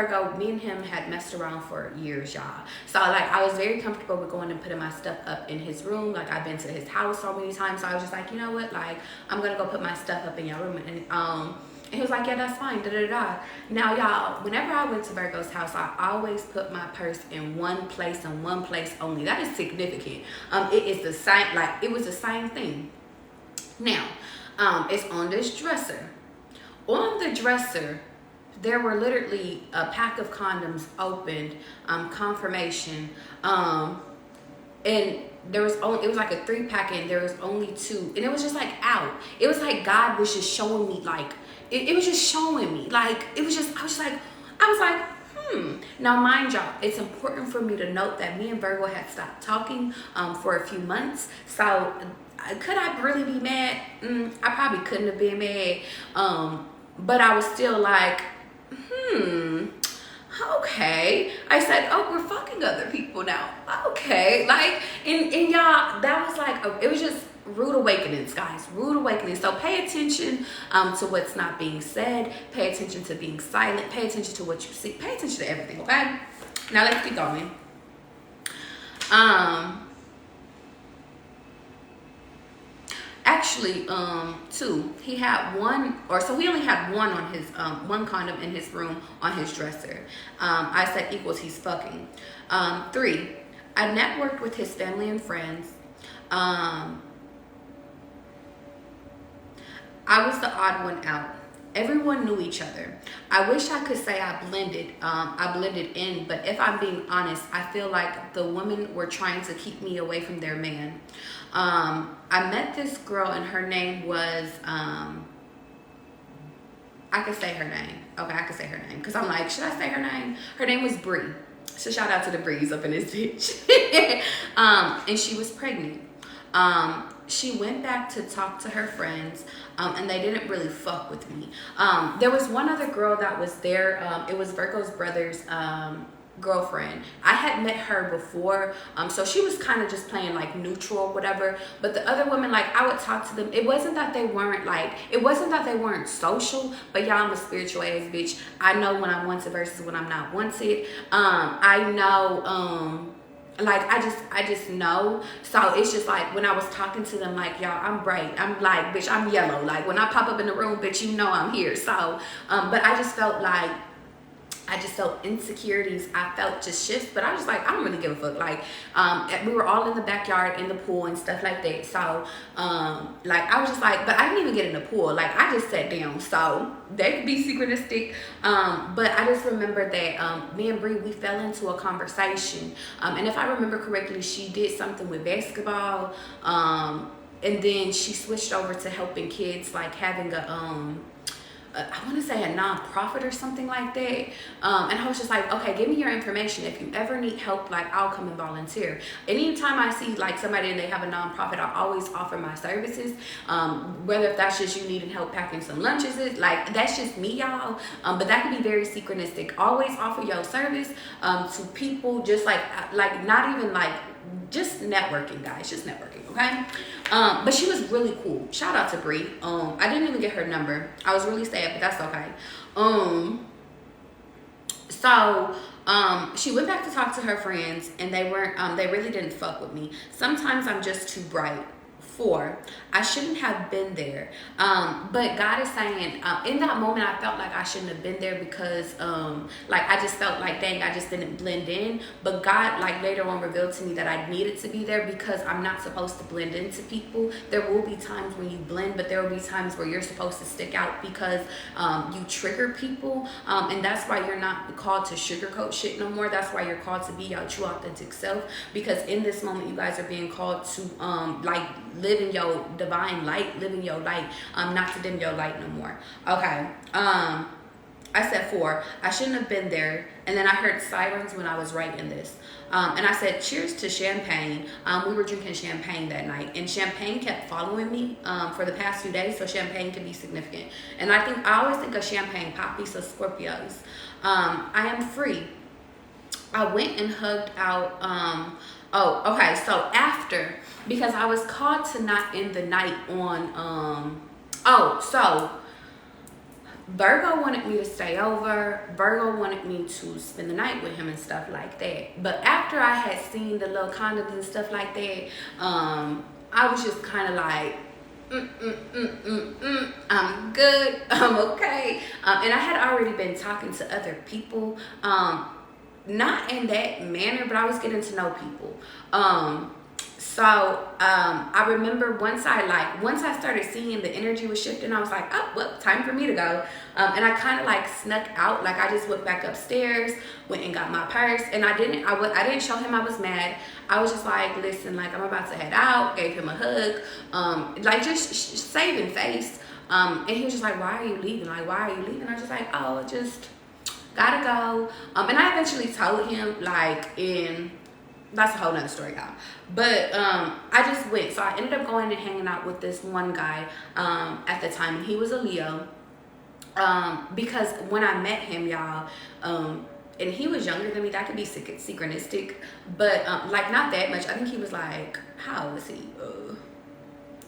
him had messed around for years, y'all. So like I was very comfortable with going and putting my stuff up in his room. Like I've been to his house so many times. So I was just like, you know what? Like I'm gonna go put my stuff up in your room. And he was like, yeah, that's fine. Now, y'all, whenever I went to Virgo's house, I always put my purse in one place and one place only. That is significant. It is the same, like it was the same thing. Now, it's on this dresser. On the dresser, there were literally a pack of condoms opened, confirmation, and there was only, it was like a 3-pack and there was only 2, and it was just like out. It was like God was just showing me, like it was just showing me, like it was just, I was like, Now, mind y'all, it's important for me to note that me and Virgo had stopped talking for a few months. So could I really be mad? I probably couldn't have been mad. But I was still like, okay. I said, oh, we're fucking other people now. Okay. Like, and y'all, that was like, it was just rude awakenings, guys. Rude awakenings. So pay attention to what's not being said. Pay attention to being silent. Pay attention to what you see. Pay attention to everything, okay? Now let's keep going. Actually, 2. He had one, or so we only had one on his, one condom in his room on his dresser. I said equals he's fucking. 3, I networked with his family and friends. I was the odd one out. Everyone knew each other. I wish I could say I blended in, but if I'm being honest, I feel like the women were trying to keep me away from their man. I met this girl and her name was I can say her name. Okay, I can say her name. Because I'm like, should I say her name? Her name was Bree. So shout out to the Breeze up in this bitch. And she was pregnant. She went back to talk to her friends, and they didn't really fuck with me. There was one other girl that was there. It was Virgo's brother's girlfriend. I had met her before, so she was kind of just playing like neutral or whatever. But the other women, like, I would talk to them. It wasn't that they weren't social, but y'all, I'm a spiritual ass bitch. I know when I'm wanted versus when I'm not wanted. I know like I just know. So it's just like when I was talking to them, like, y'all, I'm bright, I'm like, bitch, I'm yellow. Like when I pop up in the room, bitch, you know I'm here. So but I just felt like insecurities. I felt just shifts, but I was like, I don't really give a fuck. Like, we were all in the backyard in the pool and stuff like that. So, like, I was just like, but I didn't even get in the pool. Like, I just sat down. So they could be synchronistic. But I just remember that me and Bree, we fell into a conversation. And if I remember correctly, she did something with basketball. And then she switched over to helping kids, like having I want to say a non-profit or something like that. And I was just like, okay, give me your information. If you ever need help, like, I'll come and volunteer. Anytime I see like somebody and they have a non-profit, I always offer my services. Whether if that's just you needing help packing some lunches, like, that's just me, y'all. But that can be very synchronistic. Always offer your service to people, just like not even like, just networking, guys, just networking, okay? But she was really cool. Shout out to Bree. I didn't even get her number. I was really sad, but that's okay. So she went back to talk to her friends, and they really didn't fuck with me. Sometimes I'm just too bright. 4, I shouldn't have been there. But God is saying, in that moment, I felt like I shouldn't have been there because, like, I just felt like, dang, I just didn't blend in. But God, like, later on revealed to me that I needed to be there because I'm not supposed to blend into people. There will be times when you blend, but there will be times where you're supposed to stick out because you trigger people. And that's why you're not called to sugarcoat shit no more. That's why you're called to be your true authentic self. Because in this moment, you guys are being called to, like, live in your divine light, live in your light, not to dim your light no more. Okay. I said 4, I shouldn't have been there. And then I heard sirens when I was writing this. And I said, cheers to champagne. We were drinking champagne that night, and champagne kept following me for the past few days, so champagne can be significant. And I always think of champagne poppy, so Scorpios. I am free. I went and hugged out, oh, okay, so after, because I was called to not end the night on, so Virgo wanted me to stay over. Virgo wanted me to spend the night with him and stuff like that. But after I had seen the little condoms and stuff like that, I was just kind of like, I'm good, I'm okay. And I had already been talking to other people, not in that manner, but I was getting to know people. So I remember once I started seeing the energy was shifting, I was like, oh, well, time for me to go. And I kind of like snuck out. Like, I just went back upstairs, went and got my purse, and I didn't show him I was mad. I was just like, listen, like, I'm about to head out. Gave him a hug, like, just saving face. And he was just like, why are you leaving? Like, why are you leaving? I was just like, oh, just gotta go. And I eventually told him, like, that's a whole nother story, y'all. But I just went. So I ended up going and hanging out with this one guy at the time. And he was a Leo. Because when I met him, y'all, and he was younger than me, that could be synchronistic. But like, not that much. I think he was like, how old is he?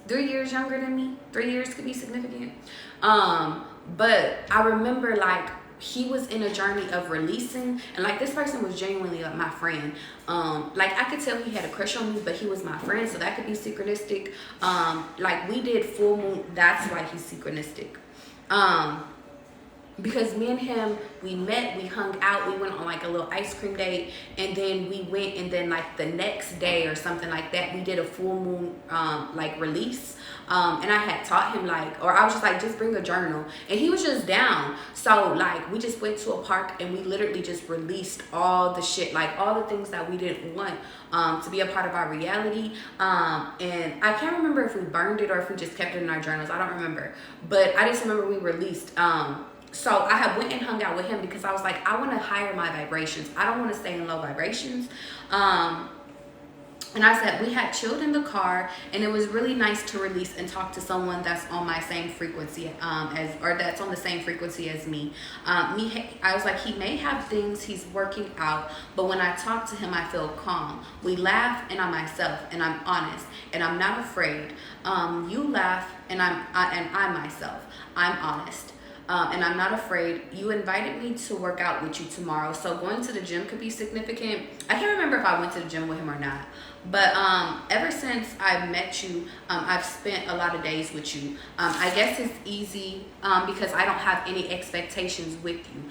3 years younger than me. 3 years could be significant. But I remember, like, he was in a journey of releasing, and like, this person was genuinely like my friend. Like, I could tell he had a crush on me, but he was my friend, so that could be synchronistic. Like, we did full moon, that's why he's synchronistic. because me and him, we met, we hung out, we went on like a little ice cream date, and then we went, and then like the next day or something like that, we did a full moon like release. And I had taught him like, or I was just like, just bring a journal, and he was just down. So like we just went to a park and we literally just released all the shit, like all the things that we didn't want to be a part of our reality. And I can't remember if we burned it or if we just kept it in our journals. I don't remember, but I just remember we released. So I had went and hung out with him because I was like, I want to higher my vibrations. I don't want to stay in low vibrations. And I said, we had chilled in the car, and it was really nice to release and talk to someone that's on my same frequency or that's on the same frequency as me. I was like, he may have things he's working out, but when I talk to him, I feel calm. We laugh, and I'm myself, and I'm honest, and I'm not afraid. You laugh, and I'm myself. I'm honest. And I'm not afraid. You invited me to work out with you tomorrow, so going to the gym could be significant. I can't remember if I went to the gym with him or not, but ever since I met you, I've spent a lot of days with you. I guess it's easy because I don't have any expectations with you.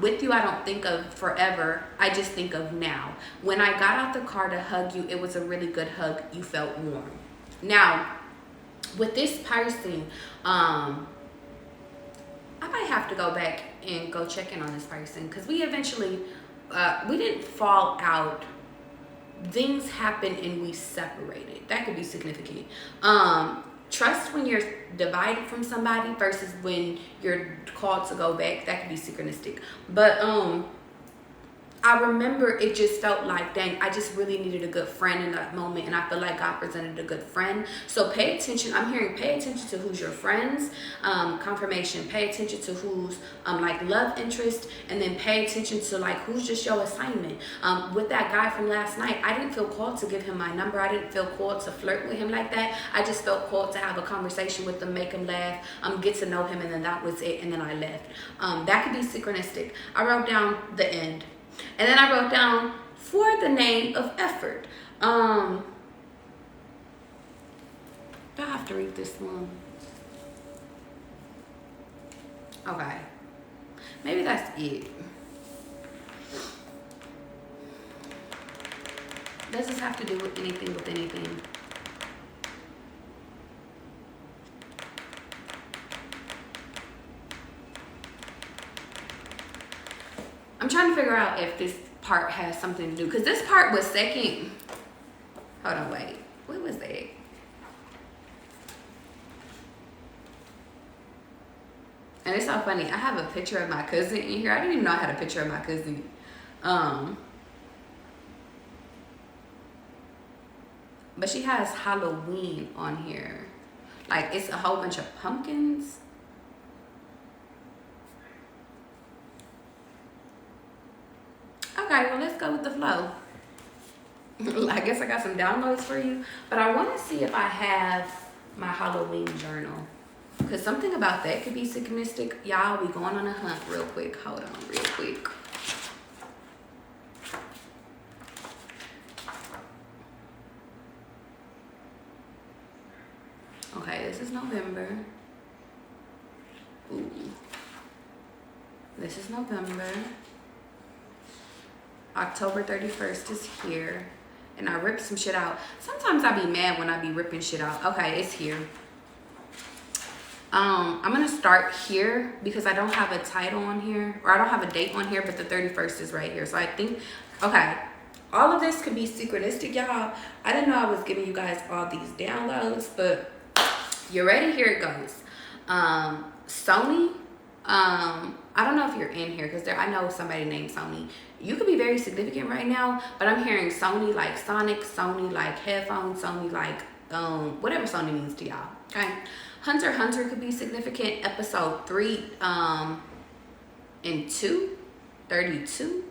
With you, I don't think of forever. I just think of now. When I got out the car to hug you, it was a really good hug. You felt warm. Now, with this person, I might have to go back and go check in on this person, because we eventually, we didn't fall out. Things happened and we separated. That could be significant. Trust when you're divided from somebody versus when you're called to go back. That could be synchronistic. But I remember it just felt like, dang, I just really needed a good friend in that moment, and I feel like God presented a good friend. So pay attention. I'm hearing pay attention to who's your friends, confirmation. Pay attention to who's like love interest, and then pay attention to like who's just your assignment. With that guy from last night, I didn't feel called to give him my number. I didn't feel called to flirt with him like that. I just felt called to have a conversation with him, make him laugh, get to know him, and then that was it, and then I left. That could be synchronistic. I wrote down the end. And then I wrote down for the name of effort. I have to read this one. Okay. Maybe that's it. Does this have to do with anything with anything? I'm trying to figure out if this part has something to do, because this part was second. Hold on, wait. What was that? And it's so funny. I have a picture of my cousin in here. I didn't even know I had a picture of my cousin. But she has Halloween on here. Like, it's a whole bunch of pumpkins. Okay, well, let's go with the flow. I guess I got some downloads for you, but I want to see if I have my Halloween journal, because something about that could be synchronistic. Y'all, we going on a hunt real quick. Hold on real quick. Okay, this is November. Ooh. This is November. October 31st is here, and I ripped some shit out. Sometimes I be mad when I be ripping shit out. Okay, it's here. I'm gonna start here because I don't have a title on here, or I don't have a date on here, but the 31st is right here. So I think, okay, all of this could be synchronistic, y'all. I didn't know I was giving you guys all these downloads, but you ready? Here it goes. Sony. I don't know if you're in here, because I know somebody named Sony. You could be very significant right now, but I'm hearing Sony like Sonic, Sony like headphones, Sony like whatever Sony means to y'all. Okay. Hunter x Hunter could be significant. Episode 3 and 2, 32,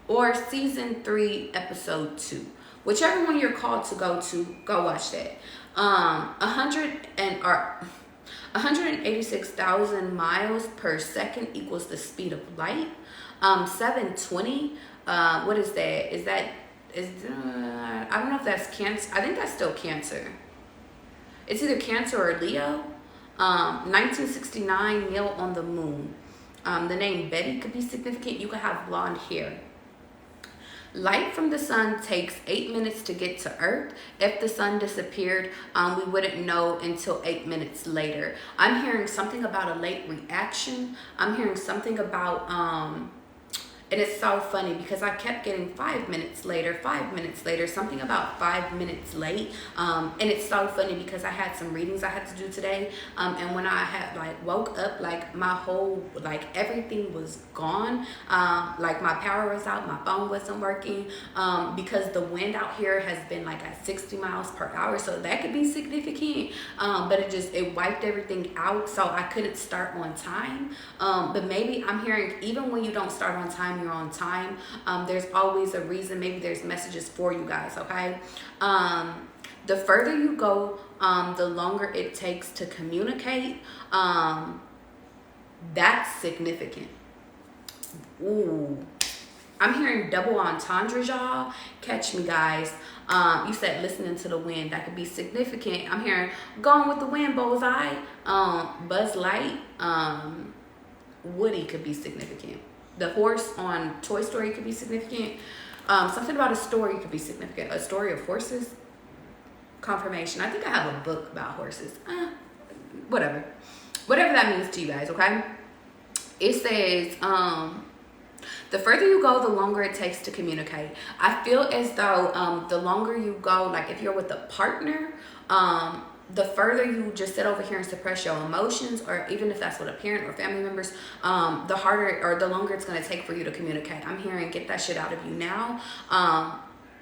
or season 3, episode 2. Whichever one you're called to, go watch that. 186,000 miles per second equals the speed of light. 720. What is that? I don't know if that's Cancer. I think that's still Cancer. It's either Cancer or Leo. 1969, Neil on the Moon. The name Betty could be significant. You could have blonde hair. Light from the sun takes 8 minutes to get to Earth. If the sun disappeared, we wouldn't know until 8 minutes later. I'm hearing something about a late reaction. I'm hearing something about and it's so funny because I kept getting 5 minutes later, something about 5 minutes late. And it's so funny because I had some readings I had to do today. And when I had like woke up, like my whole, like everything was gone. Like my power was out, my phone wasn't working, because the wind out here has been like at 60 miles per hour. So that could be significant. But it wiped everything out. So I couldn't start on time. But maybe I'm hearing even when you don't start on time, you're on time. There's always a reason. Maybe there's messages for you guys. Okay. The further you go, the longer it takes to communicate. That's significant. Ooh, I'm hearing double entendres, y'all. Catch me, guys. You said listening to the wind. That could be significant. I'm hearing going with the wind, bullseye. Buzz Light. Woody could be significant. The horse on Toy Story could be significant. Something about a story could be significant. A story of horses. Confirmation. I think I have a book about horses. Whatever that means to you guys, okay? It says, the further you go, the longer it takes to communicate. I feel as though the longer you go, like if you're with a partner, the further you just sit over here and suppress your emotions, or even if that's with a parent or family members, the harder or the longer it's going to take for you to communicate. I'm hearing get that shit out of you now.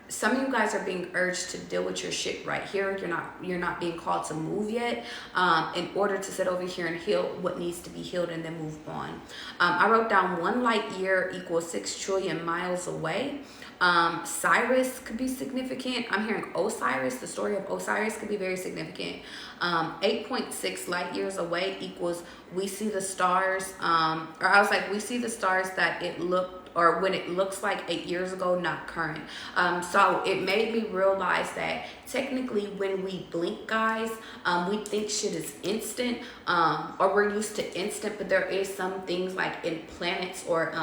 Some of you guys are being urged to deal with your shit right here. You're not being called to move yet, in order to sit over here and heal what needs to be healed and then move on. I wrote down 1 light year equals 6 trillion miles away. Cyrus could be significant. I'm hearing Osiris. The story of Osiris could be very significant. 8.6 light years away equals we see the stars. Or I was like, we see the stars that it looked, or when it looks like 8 years ago, not current. So it made me realize that technically when we blink, guys, we think shit is instant, or we're used to instant, but there is some things like in planets, or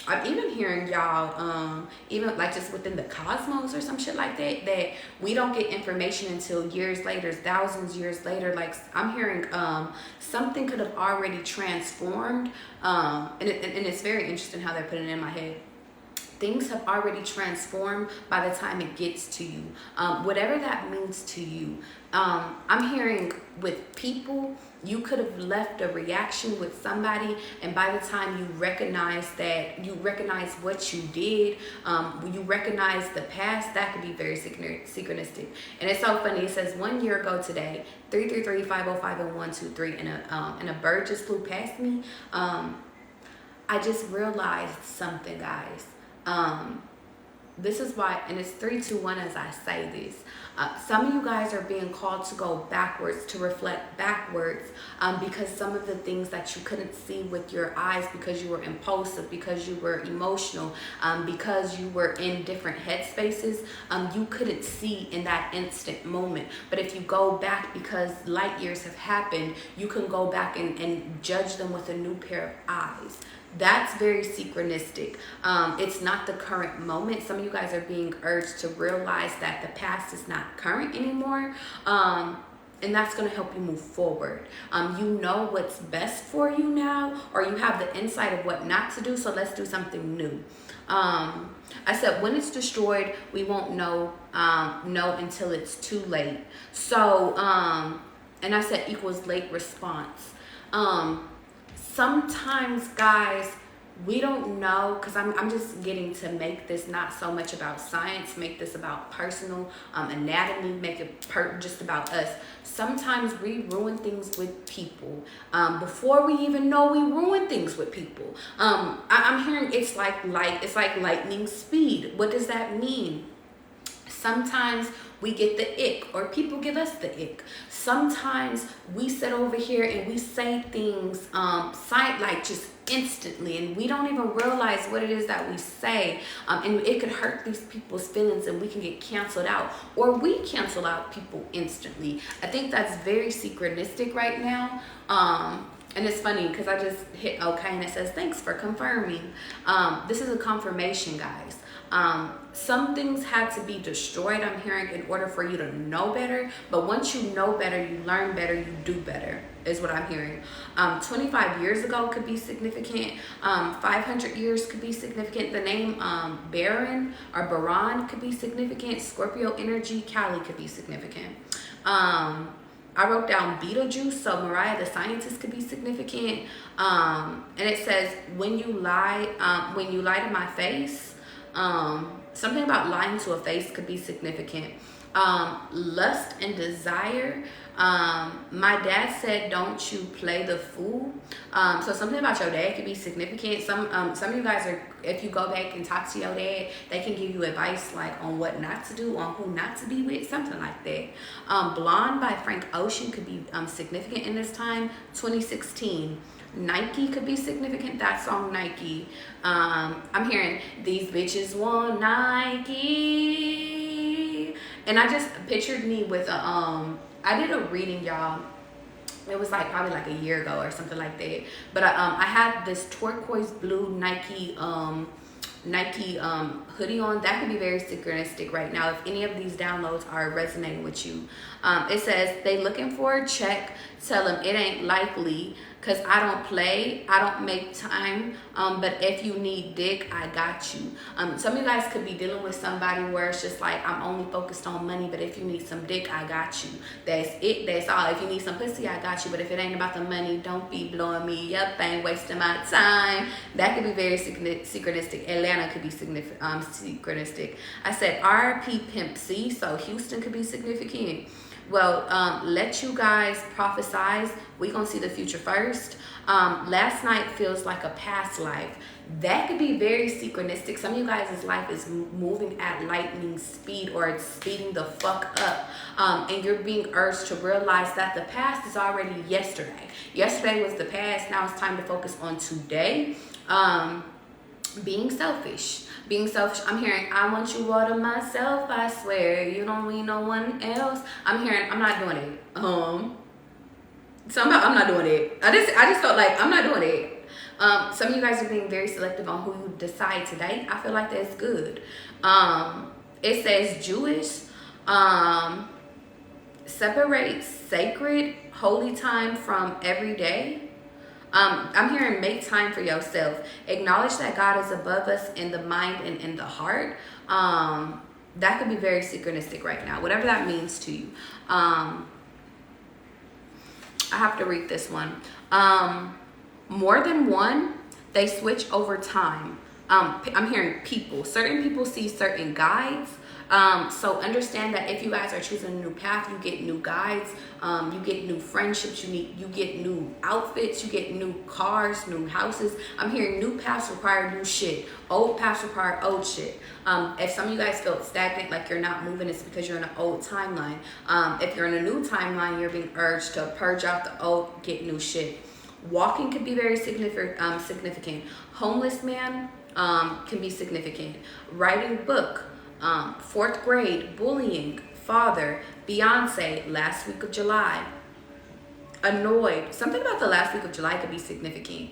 I'm even hearing y'all, even like just within the cosmos or some shit like that, that we don't get information until years later, thousands years later. Like I'm hearing something could have already transformed, and it's very interesting how they're putting it in my head. Things have already transformed by the time it gets to you, whatever that means to you. I'm hearing with people, you could have left a reaction with somebody, and by the time you recognize that, you recognize what you did, you recognize the past, that could be very synchronistic. And it's so funny. It says 1 year ago today, 333-505 and 123, and a bird just flew past me. I just realized something, guys. This is why, and it's 3, 2, 1 as I say this. Some of you guys are being called to go backwards, to reflect backwards, because some of the things that you couldn't see with your eyes because you were impulsive, because you were emotional, because you were in different headspaces, you couldn't see in that instant moment. But if you go back, because light years have happened, you can go back and judge them with a new pair of eyes. That's very synchronistic. It's not the current moment. Some of you guys are being urged to realize that the past is not current anymore. And that's going to help you move forward. You know what's best for you now, or you have the insight of what not to do. So let's do something new. I said, when it's destroyed, we won't know until it's too late. So, and I said equals late response. Sometimes, guys, we don't know, because I'm just getting to make this not so much about science, make this about personal anatomy, make it just about us. Sometimes we ruin things with people before we even know we ruin things with people. I'm hearing it's like lightning speed. What does that mean? Sometimes we get the ick, or people give us the ick. Sometimes we sit over here and we say things, like just instantly, and we don't even realize what it is that we say, and it could hurt these people's feelings, and we can get canceled out, or we cancel out people instantly. I think that's very synchronistic right now. And it's funny because I just hit okay and it says thanks for confirming. This is a confirmation, guys. Some things had to be destroyed, I'm hearing, in order for you to know better. But once you know better, you learn better, you do better, is what I'm hearing. 25 years ago could be significant. 500 years could be significant. The name Baron or Baron could be significant. Scorpio energy, Cali could be significant. I wrote down Beetlejuice, so Mariah the Scientist could be significant. And it says, when you lie to my face, something about lying to a face could be significant. Lust and desire. My dad said, don't you play the fool. So something about your dad could be significant. Some of you guys are, if you go back and talk to your dad, they can give you advice like on what not to do, on who not to be with, something like that. Blonde by Frank Ocean could be significant in this time. 2016. Nike could be significant. That song Nike. I'm hearing these bitches want Nike, and I just pictured me with a I did a reading, y'all. It was like probably like a year ago or something like that. But I had this turquoise blue Nike hoodie on. That could be very synchronistic right now if any of these downloads are resonating with you. It says they looking for a check, tell them it ain't likely, because I don't play, I don't make time, but if you need dick, I got you. Some of you guys could be dealing with somebody where it's just like, I'm only focused on money, but if you need some dick, I got you. That's it, that's all. If you need some pussy, I got you, but if it ain't about the money, don't be blowing me up, ain't wasting my time. That could be very synchronistic. Atlanta could be synchronistic. I said RP Pimp C, so Houston could be significant. Well, let you guys prophesize. We're going to see the future first. Last night feels like a past life. That could be very synchronistic. Some of you guys' life is moving at lightning speed, or it's speeding the fuck up. And you're being urged to realize that the past is already yesterday. Yesterday was the past. Now it's time to focus on today. Being selfish. I'm hearing, I want you all to myself, I swear. You don't need no one else. I'm hearing, I'm not doing it. I'm not doing it. I just felt like I'm not doing it. Some of you guys are being very selective on who you decide to date. I feel like that's good. It says Jewish. Separate sacred, holy time from every day. I'm hearing make time for yourself. Acknowledge that God is above us in the mind and in the heart. That could be very synchronistic right now, whatever that means to you. I have to read this one. More than one, they switch over time. I'm hearing people. Certain people see certain guides. So understand that if you guys are choosing a new path, you get new guides, you get new friendships, you get new outfits, you get new cars, new houses. I'm hearing new paths require new shit. Old paths require old shit. If some of you guys feel stagnant, like you're not moving, it's because you're in an old timeline. If you're in a new timeline, you're being urged to purge out the old, get new shit. Walking could be very significant. Homeless man can be significant. Writing book. 4th grade, bullying, father, Beyonce, last week of July. Annoyed. Something about the last week of July could be significant.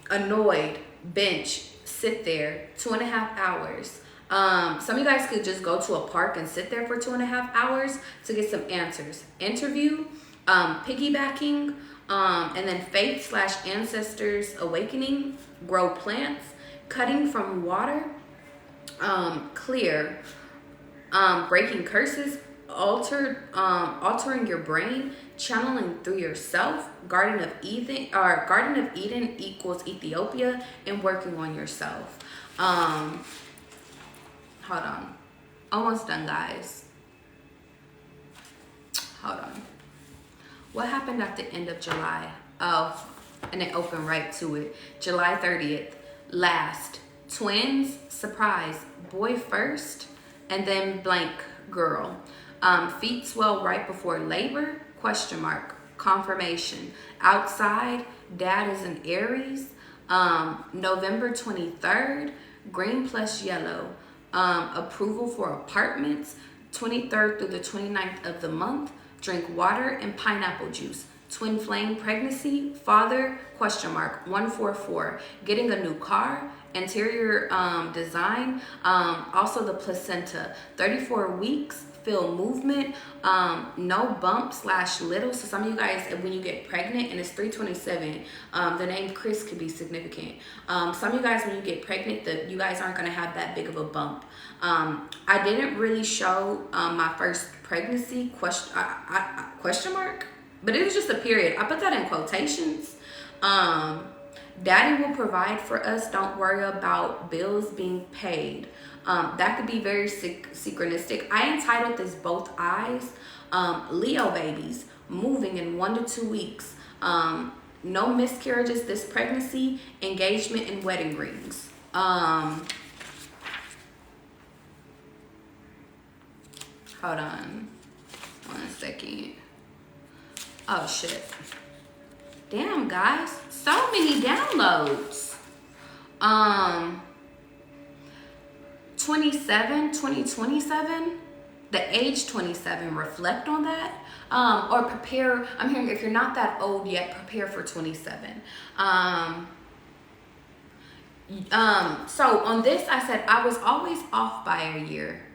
Annoyed, bench, sit there, 2.5 hours. Some of you guys could just go to a park and sit there for 2.5 hours to get some answers. Interview, piggybacking, and then faith/ancestors awakening, grow plants, cutting from water, clear, breaking curses, altering your brain, channeling through yourself, Garden of Eden equals Ethiopia, and working on yourself. Hold on, almost done, guys. Hold on. What happened at the end of July? Oh, and it opened right to it. July 30th, last. Twins, surprise, boy first, and then blank, girl. Feet swell right before labor, question mark, confirmation. Outside, Dad is an Aries. November 23rd, green plus yellow. Approval for apartments, 23rd through the 29th of the month. Drink water and pineapple juice. Twin flame pregnancy, father, question mark, 144. Getting a new car, interior design, also the placenta, 34 weeks, feel movement, no bump / little. So some of you guys, when you get pregnant and it's 327, the name Chris could be significant. Some of you guys, when you get pregnant, you guys aren't going to have that big of a bump. I didn't really show my first pregnancy, question mark, but it was just a period. I put that in quotations. Daddy will provide for us. Don't worry about bills being paid. That could be very synchronistic. I entitled this Both Eyes. Leo babies moving in 1 to 2 weeks. No miscarriages this pregnancy. Engagement and wedding rings. Hold on 1 second. Oh shit. Damn, guys, so many downloads. 2027, the age 27, reflect on that. Or prepare, I'm hearing if you're not that old yet, prepare for 27. So on this, I said I was always off by a year.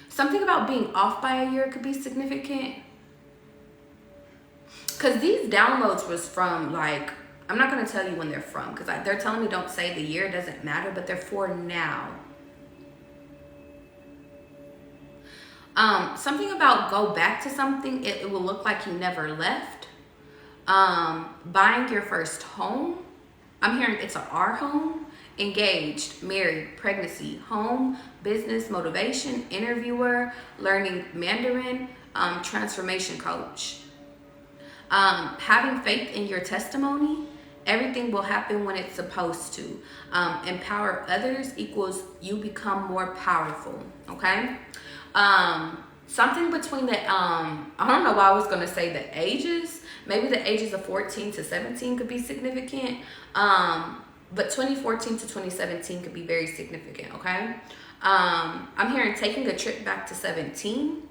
Something about being off by a year could be significant. Because these downloads was from, like, I'm not going to tell you when they're from. Because they're telling me don't say the year. It doesn't matter. But they're for now. Something about go back to something. It will look like you never left. Buying your first home. I'm hearing it's our home. Engaged, married, pregnancy, home, business, motivation, interviewer, learning Mandarin, transformation coach. Having faith in your testimony. Everything will happen when it's supposed to. Empower others equals you become more powerful. Okay. Something between the I don't know why I was gonna say the ages. Maybe the ages of 14 to 17 could be significant. But 2014 to 2017 could be very significant. Okay. I'm hearing taking a trip back to 17.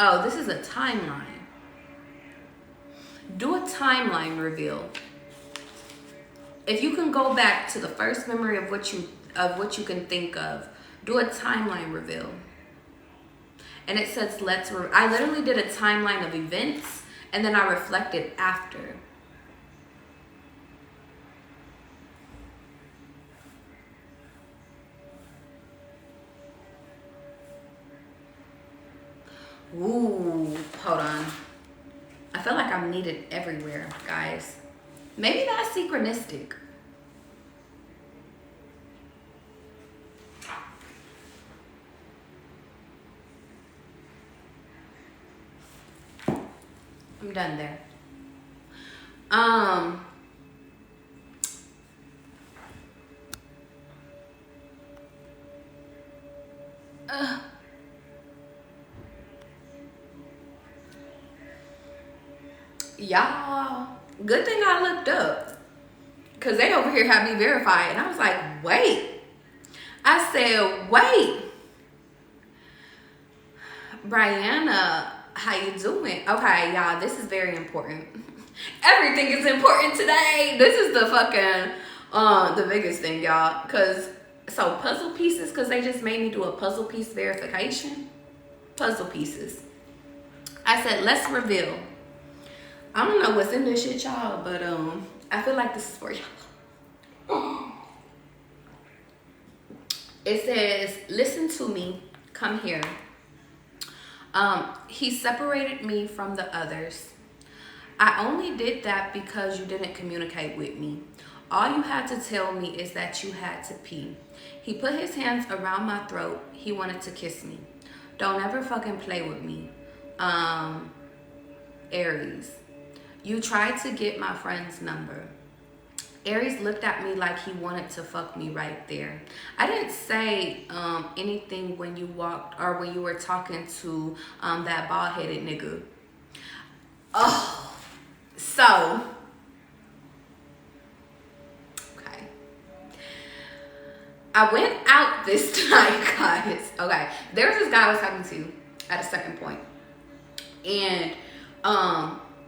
Oh, this is a timeline. Do a timeline reveal. If you can go back to the first memory of what you can think of, do a timeline reveal. And it says I literally did a timeline of events and then I reflected after. Ooh, hold on. I feel like I'm needed everywhere, guys. Maybe that's synchronistic. I'm done there. Y'all, good thing I looked up, because they over here had me verified, and I was like, wait. I said, wait. Brianna, how you doing? Okay, y'all, this is very important. Everything is important today. This is the fucking, the biggest thing, y'all. So puzzle pieces, because they just made me do a puzzle piece verification. Puzzle pieces. I said, let's reveal. I don't know what's in this shit, y'all, but I feel like this is for y'all. It says, listen to me, come here. He separated me from the others. I only did that because you didn't communicate with me. All you had to tell me is that you had to pee. He put his hands around my throat. He wanted to kiss me. Don't ever fucking play with me. Aries. You tried to get my friend's number. Aries looked at me like he wanted to fuck me right there. I didn't say anything when you walked or when you were talking to that bald-headed nigga. Oh, so, okay. I went out this night, guys. Okay. There's this guy I was talking to at a certain point. And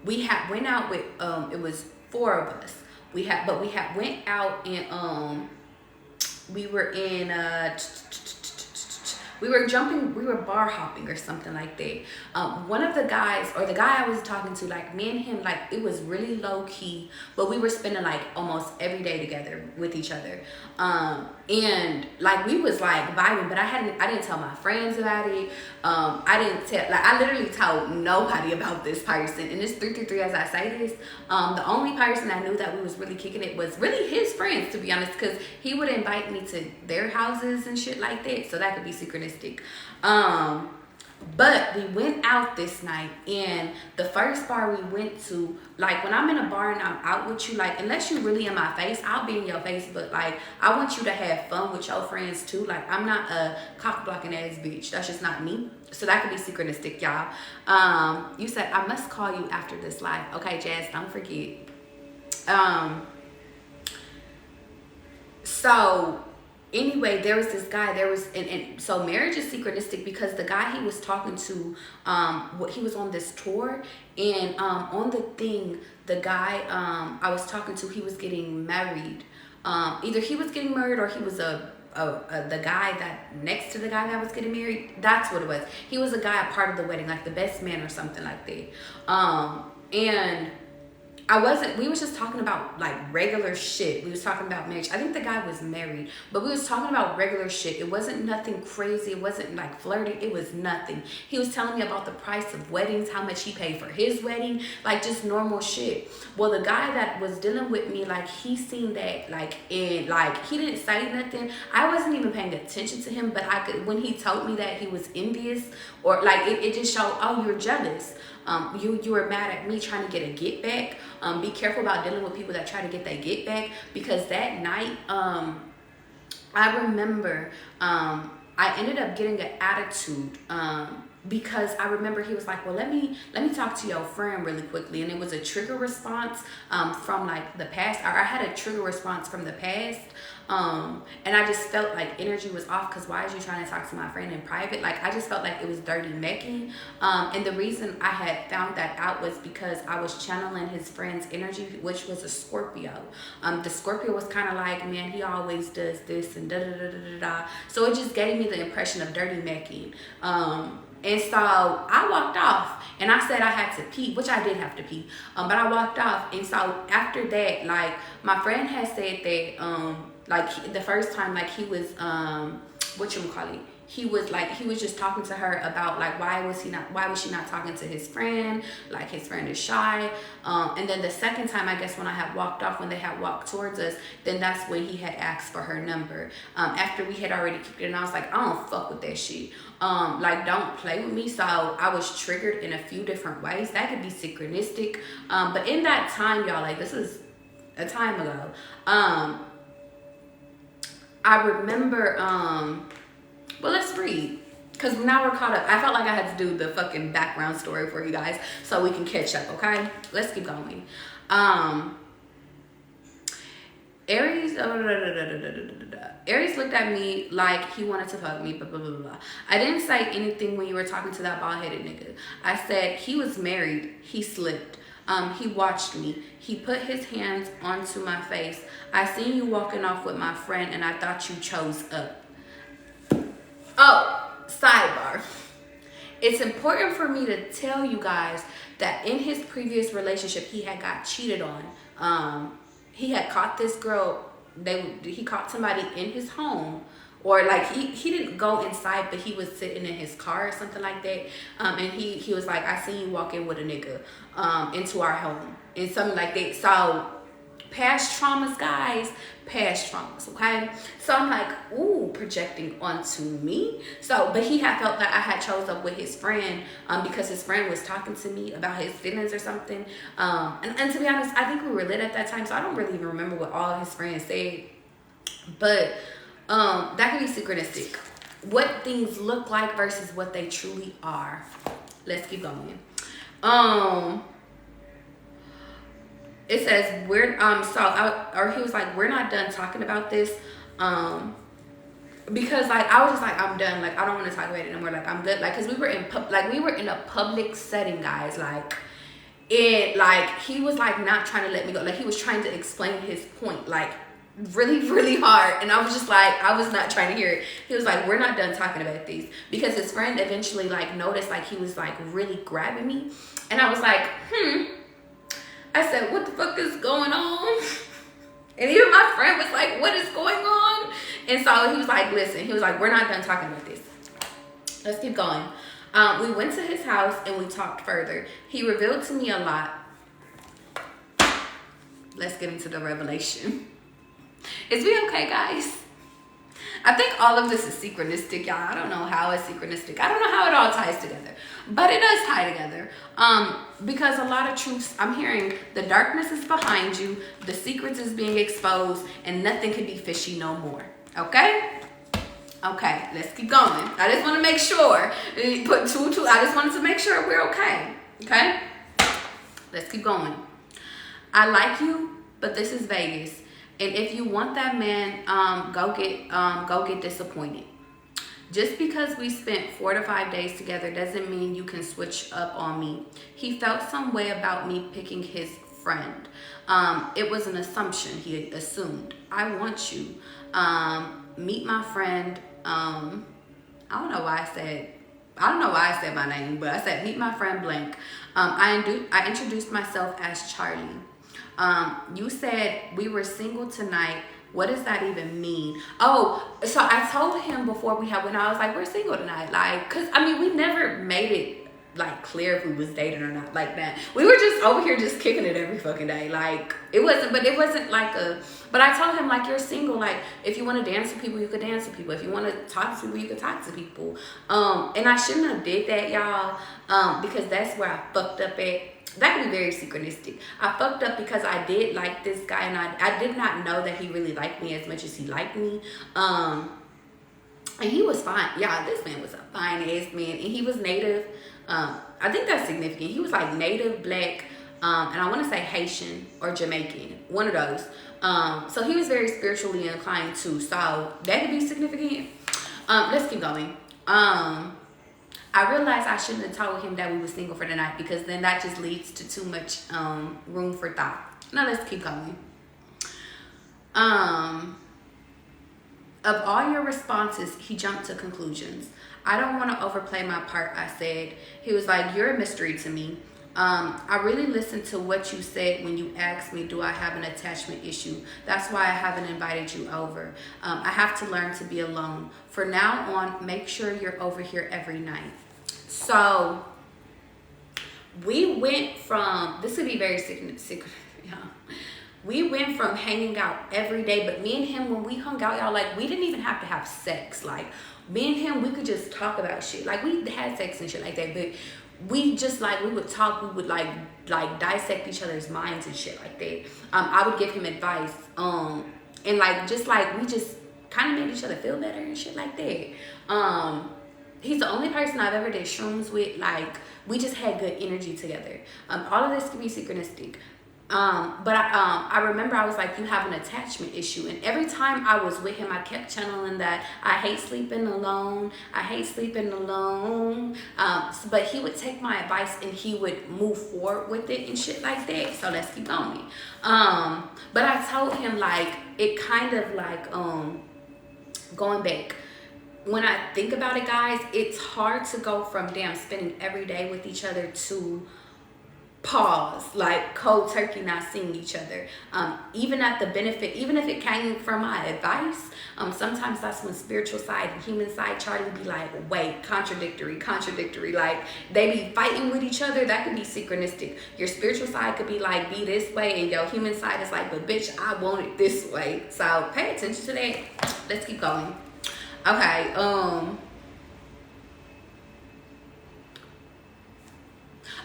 we had went out with it was four of us. We had went out and we were in we were bar hopping or something like that. One of the guys, or the guy I was talking to, like me and him, like it was really low key, but we were spending like almost every day together with each other. And like we was like vibing, but I didn't tell my friends about it. I literally told nobody about this person. And it's 333 as I say this. The only person I knew that we was really kicking it was really his friends, to be honest, because he would invite me to their houses and shit like that. So that could be synchronistic. But we went out this night, and the first bar we went to, like when I'm in a bar and I'm out with you, like unless you really in my face, I'll be in your face, but like I want you to have fun with your friends too. Like I'm not a cock blocking ass bitch. That's just not me. So that could be synchronistic, y'all. You said I must call you after this live. Okay, Jazz, don't forget. So anyway, there was this guy, and so marriage is synchronistic because the guy he was talking to, he was on this tour, and on the thing, the guy I was talking to, he was getting married. Either he was getting married or he was the guy that next to the guy that was getting married. That's what it was. He was a guy, a part of the wedding, like the best man or something like that. And we was just talking about like regular shit. We was talking about marriage. I think the guy was married, but we was talking about regular shit. It wasn't nothing crazy. It wasn't like flirting. It was nothing. He was telling me about the price of weddings, how much he paid for his wedding, like just normal shit. Well, the guy that was dealing with me, like he seen that, like, and like he didn't say nothing. I wasn't even paying attention to him, but I could, when he told me that he was envious, or like it just showed, oh, you're jealous. You were mad at me trying to get a get back. Be careful about dealing with people that try to get that get back, because that night, I remember, I ended up getting an attitude, because I remember he was like, well, let me talk to your friend really quickly. And it was a trigger response, from like the past, or I had a trigger response from the past. And I just felt like energy was off, because why is you trying to talk to my friend in private? Like I just felt like it was dirty Mackie. And the reason I had found that out was because I was channeling his friend's energy, which was a Scorpio. The Scorpio was kind of like, man, he always does this and da da da da da. So it just gave me the impression of dirty Mackie. And so I walked off, and I said I had to pee, which I did have to pee. But I walked off, and so after that, like my friend had said that, like the first time, like he was, he was just talking to her about like why was she not talking to his friend, like his friend is shy. And then the second time, I guess when I had walked off, when they had walked towards us, then that's when he had asked for her number, after we had already kicked it. And I was like, I don't fuck with that shit, like don't play with me. So I was triggered in a few different ways. That could be synchronistic, but in that time, y'all, like this is a time ago, I remember, well, let's read, because now we're caught up. I felt like I had to do the fucking background story for you guys so we can catch up, okay? Let's keep going. Aries, Aries looked at me like he wanted to hug me, blah, blah, blah, blah. I didn't say anything when you were talking to that bald-headed nigga. I said he was married. He slipped. He watched me. He put his hands onto my face. I seen you walking off with my friend, and I thought you chose up. Oh, sidebar. It's important for me to tell you guys that in his previous relationship, he had got cheated on. He had caught this girl. He caught somebody in his home, or like he didn't go inside, but he was sitting in his car or something like that. And he was like, I seen you walk in with a nigga into our home and something like that. So past traumas, guys, past traumas, okay? So I'm like, ooh, projecting onto me. So, but he had felt that I had chose up with his friend, because his friend was talking to me about his feelings or something. And to be honest, I think we were lit at that time, so I don't really even remember what all his friends said. But that could be synchronistic. What things look like versus what they truly are. Let's keep going. it says or he was like, we're not done talking about this. Because like I was just like, I'm done, like I don't want to talk about it anymore, like I'm good, like because we were in a public setting, guys, like he was like not trying to let me go, like he was trying to explain his point like really, really hard, and I was just like, I was not trying to hear it. He was like, we're not done talking about these, because his friend eventually like noticed like he was like really grabbing me, and I was like, I said, what the fuck is going on? And even my friend was like, what is going on? And so he was like, listen, he was like, we're not done talking about this. Let's keep going. We went to his house and we talked further. He revealed to me a lot. Let's get into the revelation. Is we okay, guys? I think all of this is synchronistic, y'all. I don't know how it's synchronistic. I don't know how it all ties together, but it does tie together. Because a lot of truths, I'm hearing the darkness is behind you, the secrets is being exposed, and nothing can be fishy no more. Okay? Okay, let's keep going. I just want to make sure. Put two. I just wanted to make sure we're okay. Okay? Let's keep going. I like you, but this is Vegas. And if you want that man, go get disappointed. Just because we spent 4 to 5 days together doesn't mean you can switch up on me. He felt some way about me picking his friend. It was an assumption. He had assumed. I want you. Meet my friend. I don't know why I said my name, but I said meet my friend blank. I introduced myself as Charlie. You said we were single tonight. What does that even mean? Oh, so I told him before when I was like, we're single tonight. Like, cause I mean, we never made it like clear if we was dating or not like that. We were just over here just kicking it every fucking day. Like it wasn't like but I told him like, you're single. Like if you want to dance with people, you could dance with people. If you want to talk to people, you could talk to people. And I shouldn't have did that, y'all. Because that's where I fucked up at. That could be very synchronistic. I fucked up because I did like this guy, and I did not know that he really liked me as much as he liked me. And he was fine. Yeah, this man was a fine ass man, and he was native. I think that's significant. He was like native black, and I want to say Haitian or Jamaican, one of those. So he was very spiritually inclined too. So that could be significant. Let's keep going. I realized I shouldn't have told him that we were single for the night, because then that just leads to too much room for thought. Now let's keep going. Of all your responses, he jumped to conclusions. I don't want to overplay my part, I said. He was like, you're a mystery to me. I really listened to what you said when you asked me, do I have an attachment issue? That's why I haven't invited you over. I have to learn to be alone. For now on, make sure you're over here every night. So we went from, this would be very secret, yeah. We went from hanging out every day, but me and him, when we hung out, y'all, like we didn't even have to have sex. Like me and him, we could just talk about shit. Like we had sex and shit like that, but we just like, we would talk, we would like dissect each other's minds and shit like that. I would give him advice, and like just like we just kind of made each other feel better and shit like that. He's the only person I've ever did shrooms with. Like we just had good energy together. All of this can be synchronistic. But I remember I was like, you have an attachment issue. And every time I was with him, I kept channeling that I hate sleeping alone. I hate sleeping alone. But he would take my advice and he would move forward with it and shit like that. So let's keep going. But I told him like, it kind of like, going back, when I think about it, guys, it's hard to go from spending every day with each other to pause, like cold turkey, not seeing each other. Even at the benefit, even if it came from my advice, sometimes that's when spiritual side and human side Charlie be like, wait, contradictory. Like they be fighting with each other. That could be synchronistic. Your spiritual side could be like, be this way, and your human side is like, but bitch, I want it this way. So pay attention to that. Let's keep going. Okay.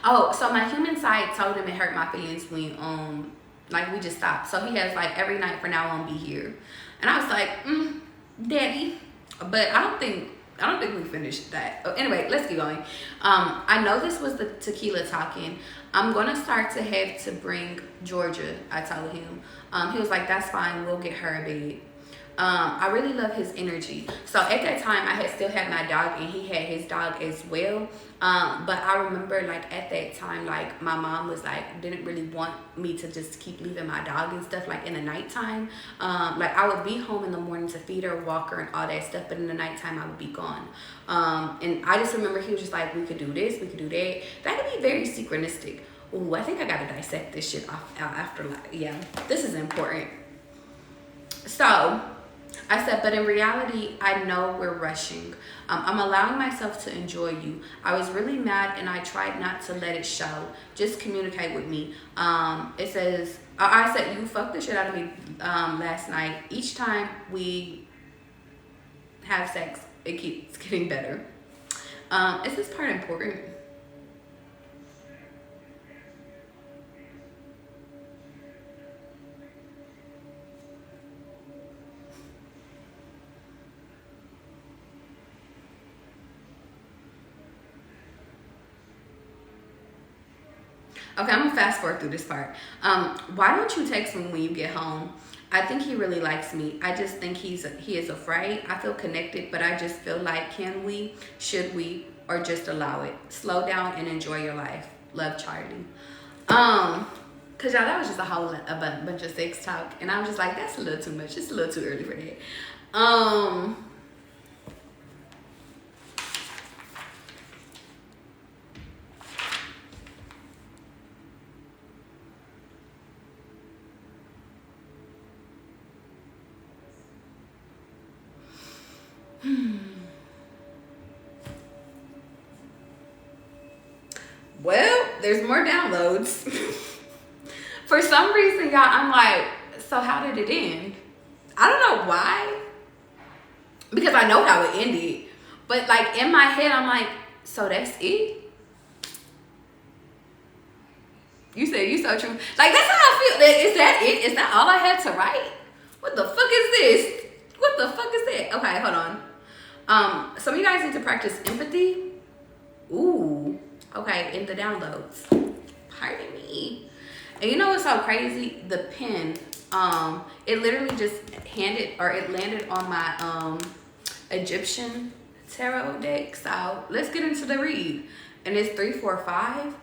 Oh, so my human side told him it hurt my feelings when like we just stopped. So he has like, every night for now on, be here. And I was like, daddy. But I don't think I don't think we finished that. Oh, anyway, let's keep going. I know this was the tequila talking. I'm gonna start to have to bring Georgia. I told him. He was like, "That's fine. We'll get her a bed." I really love his energy. So at that time, I had still had my dog, and he had his dog as well. But I remember, like, at that time, like, my mom was like, didn't really want me to just keep leaving my dog and stuff, like, in the nighttime. Like, I would be home in the morning to feed her, walk her, and all that stuff, but in the nighttime, I would be gone. And I just remember he was just like, we could do this, we could do that. That could be very synchronistic. Ooh, I think I gotta dissect this shit out after, like, yeah, this is important. So I said, but in reality, I know we're rushing. I'm allowing myself to enjoy you. I was really mad and I tried not to let it show. Just communicate with me. It says, I said, you fucked the shit out of me last night. Each time we have sex, it keeps getting better. Is this part important? Okay, I'm gonna fast forward through this part. Why don't you text me when you get home? I think he really likes me. I just think he is afraid. I feel connected, but I just feel like, can we, should we, or just allow it? Slow down and enjoy your life. Love, Charlie. Cause y'all, that was just a bunch of sex talk, and I was just like, that's a little too much. It's a little too early for that. Well, there's more downloads. For some reason, y'all, I'm like, so how did it end? I don't know why. Because I know how it ended. But, like, in my head, I'm like, so that's it? You said you so true. Like, that's how I feel. Is that it? Is that all I had to write? What the fuck is this? What the fuck is that? Okay, hold on. Some of you guys need to practice empathy. Ooh. Okay, in the downloads. Pardon me. And you know what's so crazy? The pen, it literally just landed on my Egyptian tarot deck. So let's get into the read. And it's 3, 4, 5.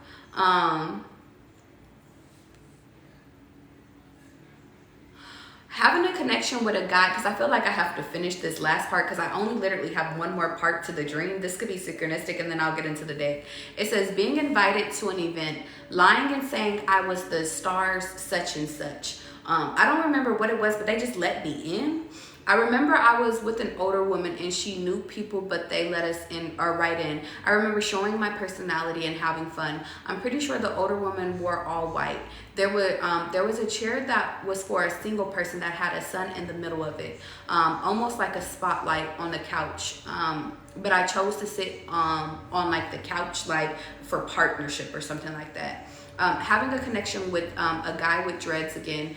Having a connection with a guy, because I feel like I have to finish this last part because I only literally have one more part to the dream. This could be synchronistic, and then I'll get into the deck. It says, being invited to an event, lying and saying I was the stars such and such. I don't remember what it was, but they just let me in. I remember I was with an older woman and she knew people, but they let us in or right in. I remember showing my personality and having fun. I'm pretty sure the older woman wore all white. There was a chair that was for a single person that had a sun in the middle of it, almost like a spotlight on the couch. But I chose to sit on like the couch, like for partnership or something like that. Having a connection with a guy with dreads again.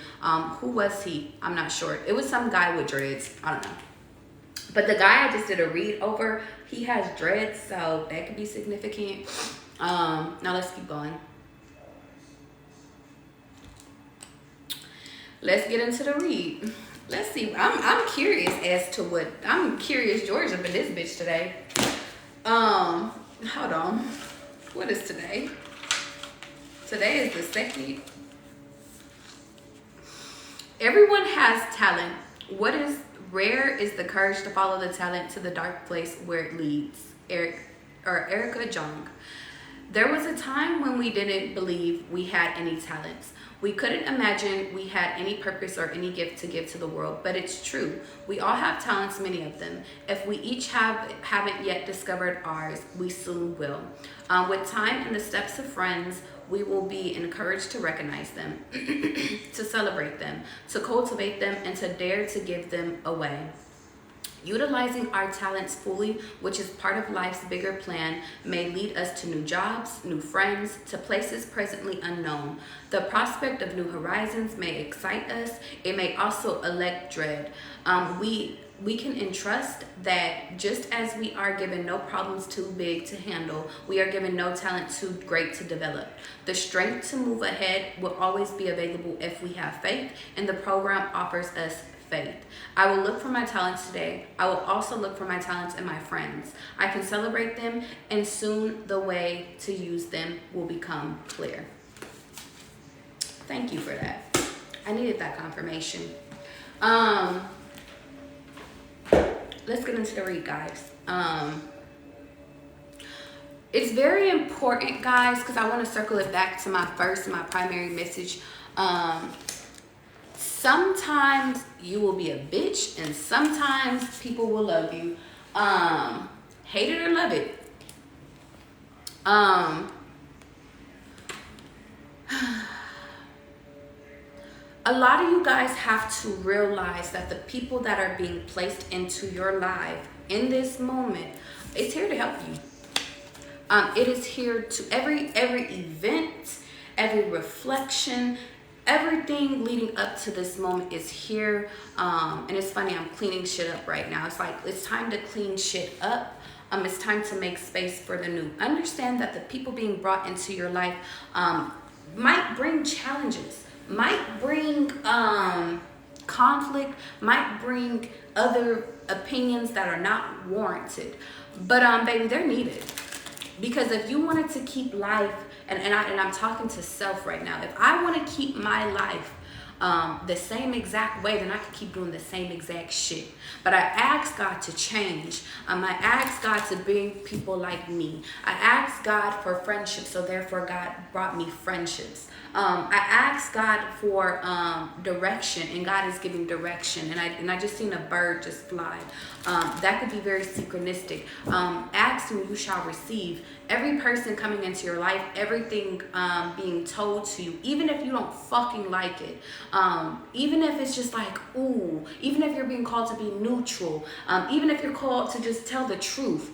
Who was he? I'm not sure. It was some guy with dreads. I don't know. But the guy I just did a read over, he has dreads, so that could be significant. Now let's keep going. Let's get into the read. Let's see. I'm curious as to what I'm curious George up in this bitch today. Hold on. What is today? Today is the 2nd. Everyone has talent. What is rare is the courage to follow the talent to the dark place where it leads. Erica Jong. There was a time when we didn't believe we had any talents. We couldn't imagine we had any purpose or any gift to give to the world, but it's true. We all have talents, many of them. If we each haven't yet discovered ours, we soon will. With time and the steps of friends, we will be encouraged to recognize them, to celebrate them, to cultivate them, and to dare to give them away. Utilizing our talents fully, which is part of life's bigger plan, may lead us to new jobs, new friends, to places presently unknown. The prospect of new horizons may excite us. It may also elect dread. We we can entrust that just as we are given no problems too big to handle, we are given no talent too great to develop. The strength to move ahead will always be available if we have faith, and the program offers us faith. I will look for my talents today. I will also look for my talents in my friends. I can celebrate them, and soon the way to use them will become clear. Thank you for that. I needed that confirmation. Let's get into the read, guys. It's very important, guys, because I want to circle it back to my primary message. Sometimes you will be a bitch, and sometimes people will love you. Hate it or love it. A lot of you guys have to realize that the people that are being placed into your life in this moment, it's here to help you. It is here to every event, every reflection, everything leading up to this moment is here. And it's funny, I'm cleaning shit up right now. It's like, it's time to clean shit up. It's time to make space for the new. Understand that the people being brought into your life might bring challenges, might bring conflict, might bring other opinions that are not warranted. But baby, they're needed. Because if you wanted to keep life, and I'm talking to self right now, if I want to keep my life the same exact way, then I could keep doing the same exact shit. But I asked God to change. I asked God to bring people like me. I asked God for friendship, so therefore God brought me friendships. I asked God for direction, and God is giving direction. And I just seen a bird just fly. That could be very synchronistic. Ask and you shall receive. Every person coming into your life, everything being told to you, even if you don't fucking like it, even if it's just like, ooh, even if you're being called to be neutral, even if you're called to just tell the truth,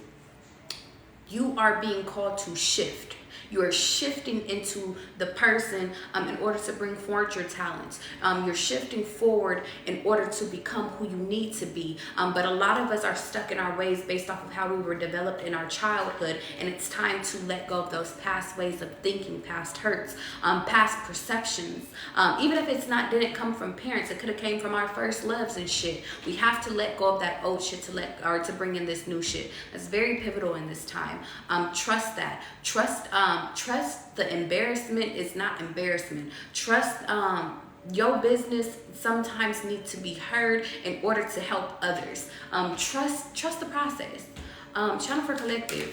you are being called to shift. You are shifting into the person in order to bring forward your talents. You're shifting forward in order to become who you need to be. But a lot of us are stuck in our ways based off of how we were developed in our childhood. And it's time to let go of those past ways of thinking, past hurts, past perceptions. Even if it's didn't come from parents, it could have came from our first loves and shit. We have to let go of that old shit to bring in this new shit. That's very pivotal in this time. Trust that. Trust the embarrassment is not embarrassment. Trust your business sometimes needs to be heard in order to help others. Trust the process. Channel for Collective.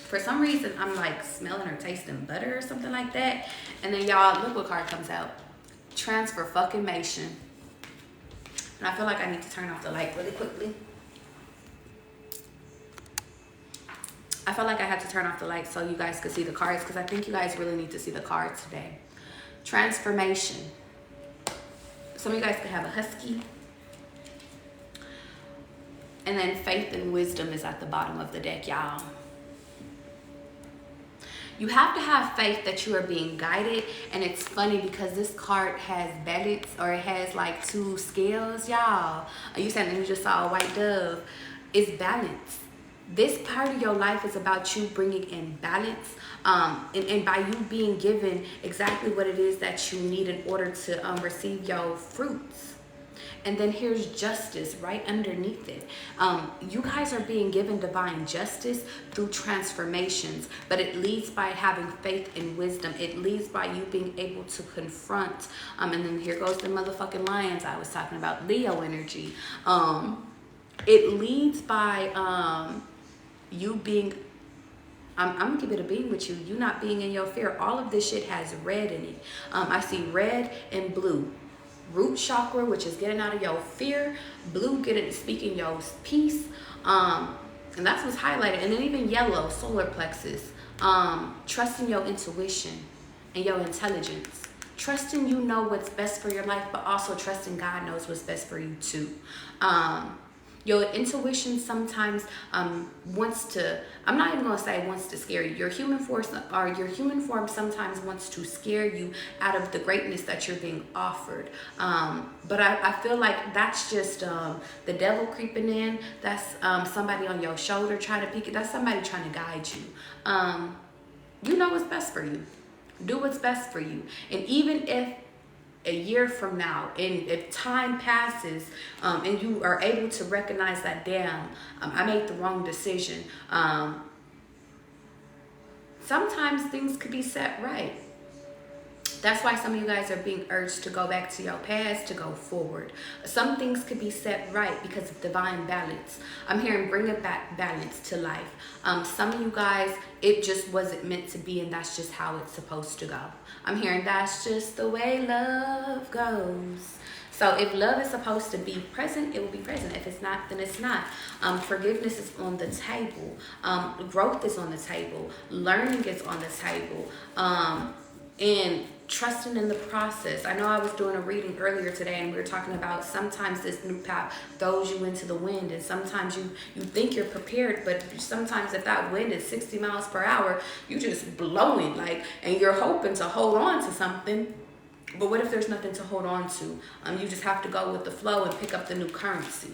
For some reason, I'm like smelling or tasting butter or something like that. And then y'all, look what card comes out. Transformation. And I feel like I need to turn off the light really quickly. I felt like I had to turn off the light so you guys could see the cards, because I think you guys really need to see the cards today. Transformation. Some of you guys could have a husky. And then faith and wisdom is at the bottom of the deck, y'all. You have to have faith that you are being guided. And it's funny because this card has balance, or it has like two scales, y'all. You said you just saw a white dove. It's balance. This part of your life is about you bringing in balance, and by you being given exactly what it is that you need in order to receive your fruits. And then here's justice right underneath it. You guys are being given divine justice through transformations, but it leads by having faith and wisdom. It leads by you being able to confront. And then here goes the motherfucking lions I was talking about, Leo energy. It leads by you being, I'm gonna keep it a being with you. You not being in your fear. All of this shit has red in it. I see red and blue. Root chakra, which is getting out of your fear. Blue, speaking your peace. And that's what's highlighted. And then even yellow, solar plexus. Trusting your intuition and your intelligence. Trusting you know what's best for your life, but also trusting God knows what's best for you too. Your intuition sometimes wants to, I'm not even going to say wants to scare you. Your human form sometimes wants to scare you out of the greatness that you're being offered. But I feel like that's just the devil creeping in. That's somebody on your shoulder trying to peek it. That's somebody trying to guide you. You know what's best for you. Do what's best for you. And even if a year from now, and if time passes, and you are able to recognize that, damn, I made the wrong decision. Sometimes things could be set right. That's why some of you guys are being urged to go back to your past, to go forward. Some things could be set right because of divine balance. I'm hearing bring it back balance to life. Some of you guys, it just wasn't meant to be, and that's just how it's supposed to go. I'm hearing that's just the way love goes. So if love is supposed to be present, it will be present. If it's not, then it's not. Forgiveness is on the table. Growth is on the table. Learning is on the table. And trusting in the process. I know I was doing a reading earlier today, and we were talking about sometimes this new path throws you into the wind, and sometimes you think you're prepared, but sometimes if that wind is 60 miles per hour, you just blowing, like, and you're hoping to hold on to something. But what if there's nothing to hold on to? You just have to go with the flow and pick up the new currency.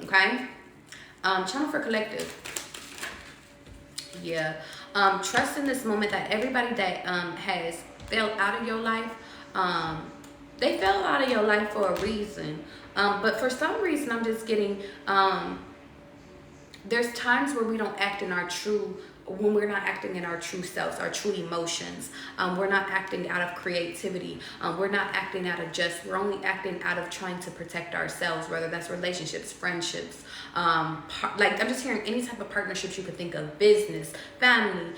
Okay? Channel for collective. Yeah. Trust in this moment that everybody that has fell out of your life, they fell out of your life for a reason. But for some reason, I'm just getting, there's times where we don't act in our true, when we're not acting in our true selves, our true emotions. We're not acting out of creativity. We're not acting out of just, we're only acting out of trying to protect ourselves, whether that's relationships, friendships, like I'm just hearing any type of partnerships you could think of, business, family.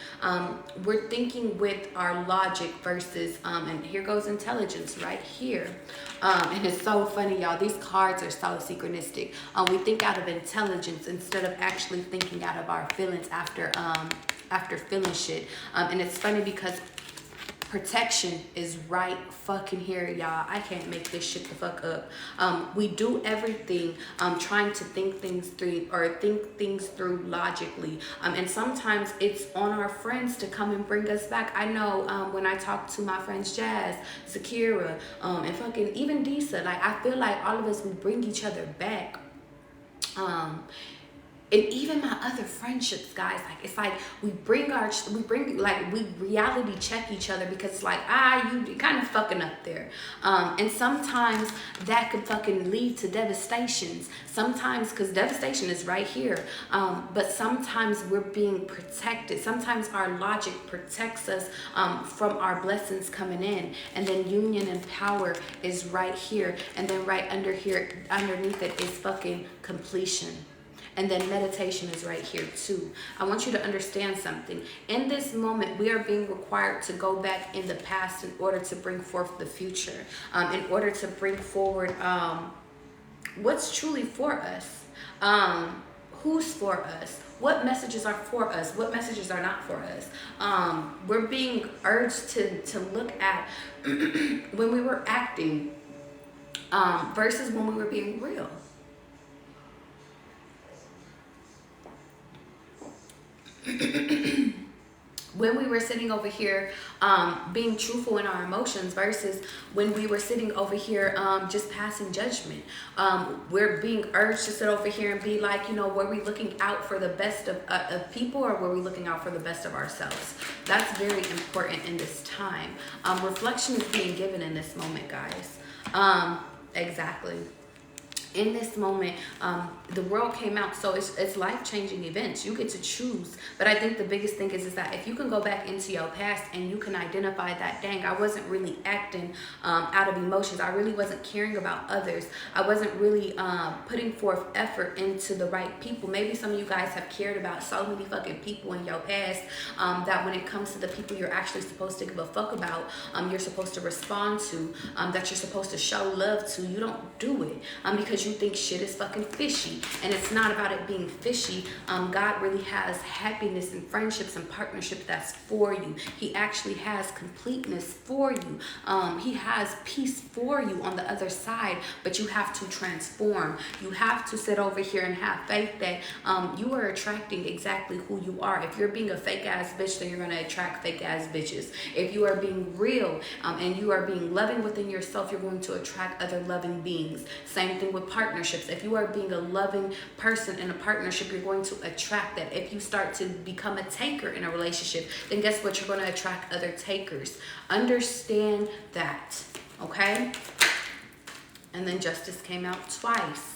We're thinking with our logic versus, and here goes intelligence right here. And it's so funny, y'all. These cards are so synchronistic. We think out of intelligence instead of actually thinking out of our feelings after feeling shit. And it's funny because protection is right fucking here, y'all. I can't make this shit the fuck up. We do everything trying to think things through logically. And sometimes it's on our friends to come and bring us back. I know when I talk to my friends Jazz, Zakira, and fucking even Disa, like I feel like all of us, we bring each other back. And even my other friendships, guys, like it's like we reality check each other because it's like, you kind of fucking up there. And sometimes that could fucking lead to devastations. Sometimes, because devastation is right here. But sometimes we're being protected. Sometimes our logic protects us from our blessings coming in. And then union and power is right here. And then right underneath it is fucking completion. And then meditation is right here too. I want you to understand something. In this moment, we are being required to go back in the past in order to bring forth the future. In order to bring forward what's truly for us. Who's for us? What messages are for us? What messages are not for us? We're being urged to look at when we were acting versus when we were being real. When we were sitting over here being truthful in our emotions versus when we were sitting over here just passing judgment. We're being urged to sit over here and be like, were we looking out for the best of people, or were we looking out for the best of ourselves? That's very important in this time. Reflection is being given in this moment, guys. Exactly. In this moment, the world came out, so it's life-changing events. You get to choose. But I think the biggest thing is that if you can go back into your past and you can identify that, dang, I wasn't really acting out of emotions. I really wasn't caring about others. I wasn't really putting forth effort into the right people. Maybe some of you guys have cared about so many fucking people in your past that when it comes to the people you're actually supposed to give a fuck about, you're supposed to respond to, that you're supposed to show love to, you don't do it because because you think shit is fucking fishy. And it's not about it being fishy. God really has happiness and friendships and partnership that's for you. He actually has completeness for you. He has peace for you on the other side, but you have to transform. You have to sit over here and have faith that you are attracting exactly who you are. If you're being a fake ass bitch, then you're going to attract fake ass bitches. If you are being real and you are being loving within yourself, you're going to attract other loving beings. Same thing with partnerships. If you are being a loving person in a partnership, you're going to attract that. If you start to become a taker in a relationship, then guess what? You're going to attract other takers. Understand that, okay? And then justice came out twice.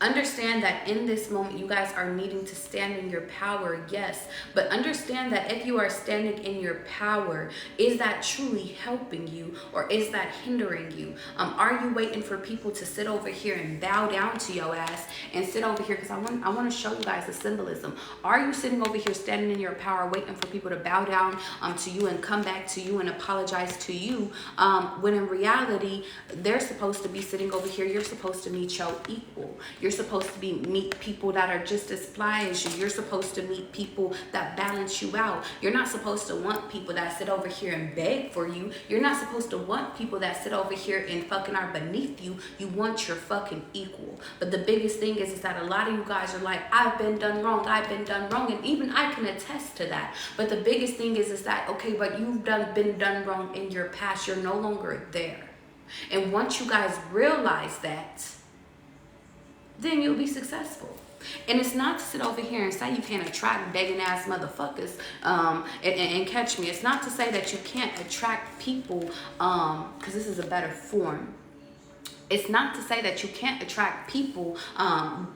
Understand that in this moment, you guys are needing to stand in your power, yes. But understand that if you are standing in your power, is that truly helping you or is that hindering you? Are you waiting for people to sit over here and bow down to your ass and sit over here? Because I want to show you guys the symbolism. Are you sitting over here standing in your power, waiting for people to bow down to you and come back to you and apologize to you? When in reality, they're supposed to be sitting over here. You're supposed to meet your equal. You're supposed to meet people that are just as fly as you. You're supposed to meet people that balance you out. You're not supposed to want people that sit over here and beg for you. You're not supposed to want people that sit over here and fucking are beneath you. You want your fucking equal. But the biggest thing is that a lot of you guys are like, I've been done wrong. I've been done wrong. And even I can attest to that. But the biggest thing is that, okay, but you've been done wrong in your past. You're no longer there. And once you guys realize that, then you'll be successful. And it's not to sit over here and say you can't attract begging ass motherfuckers and catch me. It's not to say that you can't attract people because this is a better form. It's not to say that you can't attract people,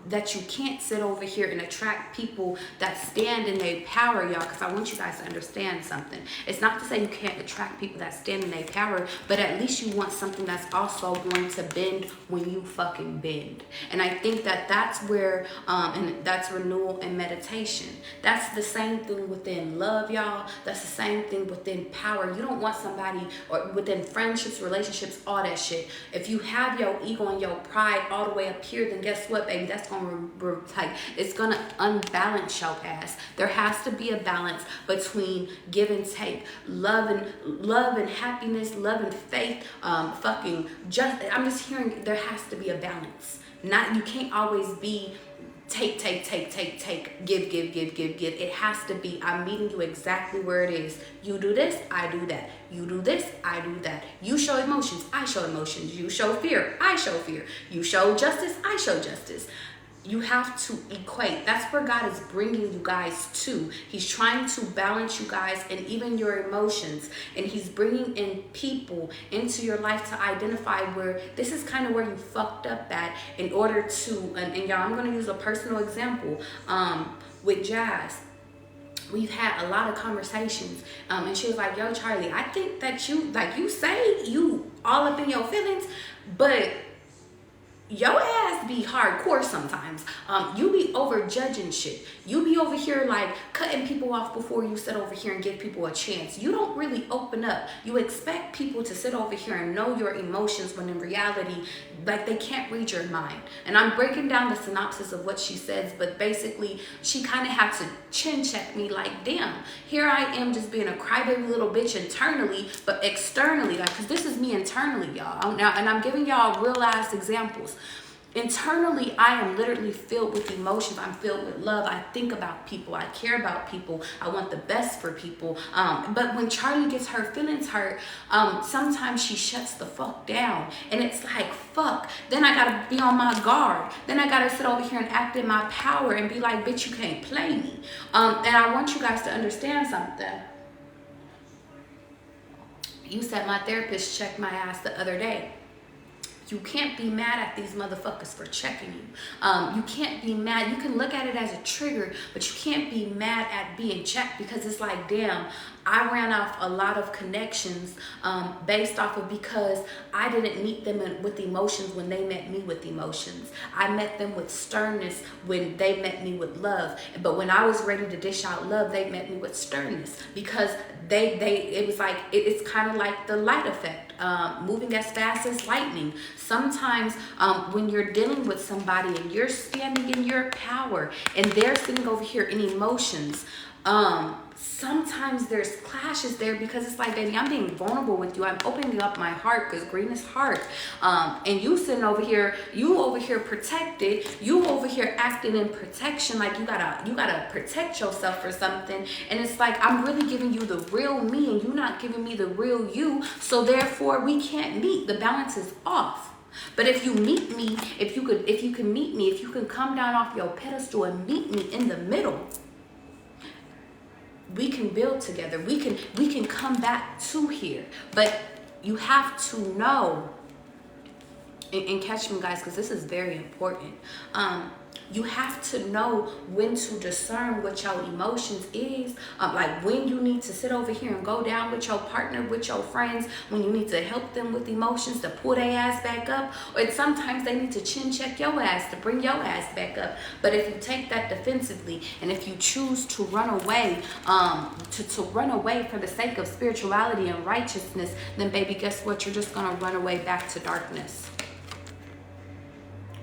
that you can't sit over here and attract people that stand in their power, y'all, because I want you guys to understand something. It's not to say you can't attract people that stand in their power, but at least you want something that's also going to bend when you fucking bend. And I think that that's where, and that's renewal and meditation. That's the same thing within love, y'all. That's the same thing within power. You don't want somebody, or within friendships, relationships, all that shit. If you have your ego and your pride all the way up here, then guess what, baby? That's gonna it's gonna unbalance your ass. There has to be a balance between give and take, love and happiness, love and faith. I'm just hearing there has to be a balance. You can't always be take, give. It has to be, I'm meeting you exactly where it is. You do this, I do that. You do this, I do that. You show emotions, I show emotions. You show fear, I show fear. You show justice, I show justice. You have to equate. That's where God is bringing you guys to. He's trying to balance you guys and even your emotions. And he's bringing in people into your life to identify where this is kind of where you fucked up at in order to, and y'all, I'm going to use a personal example with Jazz. We've had a lot of conversations and she was like, yo, Charlie, I think that you say you all up in your feelings, but your ass be hardcore sometimes. You be over judging shit. You be over here like cutting people off before you sit over here and give people a chance. You don't really open up. You expect people to sit over here and know your emotions when in reality, like, they can't read your mind. And I'm breaking down the synopsis of what she says, but basically she kind of had to chin check me like, damn, here I am just being a crybaby little bitch internally, but externally, like, because this is me internally, y'all. Now, and I'm giving y'all real ass examples. Internally, I am literally filled with emotions. I'm filled with love. I think about people. I care about people. I want the best for people. But when Charlie gets her feelings hurt, sometimes she shuts the fuck down. And it's like, fuck. Then I gotta be on my guard. Then I gotta sit over here and act in my power and be like, bitch, you can't play me. And I want you guys to understand something. You said my therapist checked my ass the other day. You can't be mad at these motherfuckers for checking you. You can't be mad. You can look at it as a trigger, but you can't be mad at being checked because it's like, damn, I ran off a lot of connections based off of because I didn't meet them with emotions when they met me with emotions. I met them with sternness when they met me with love. But when I was ready to dish out love, they met me with sternness because it was like, it's kind of like the light effect. moving as fast as lightning. Sometimes when you're dealing with somebody and you're standing in your power and they're sitting over here in emotions, sometimes there's clashes there because it's like, baby, I'm being vulnerable with you. I'm opening up my heart because green is heart. And you sitting over here, you over here protected, you over here acting in protection like you gotta protect yourself for something. And it's like, I'm really giving you the real me and you're not giving me the real you. So therefore we can't meet. The balance is off. But if you meet me, if you can meet me, if you can come down off your pedestal and meet me in the middle, we can build together. We can come back to here. But you have to know, and catch me guys, because this is very important. You have to know when to discern what your emotions is. Like when you need to sit over here and go down with your partner, with your friends, when you need to help them with emotions to pull their ass back up. Or sometimes they need to chin check your ass to bring your ass back up. But if you take that defensively and if you choose to run away, to run away for the sake of spirituality and righteousness, then baby, guess what? You're just gonna run away back to darkness.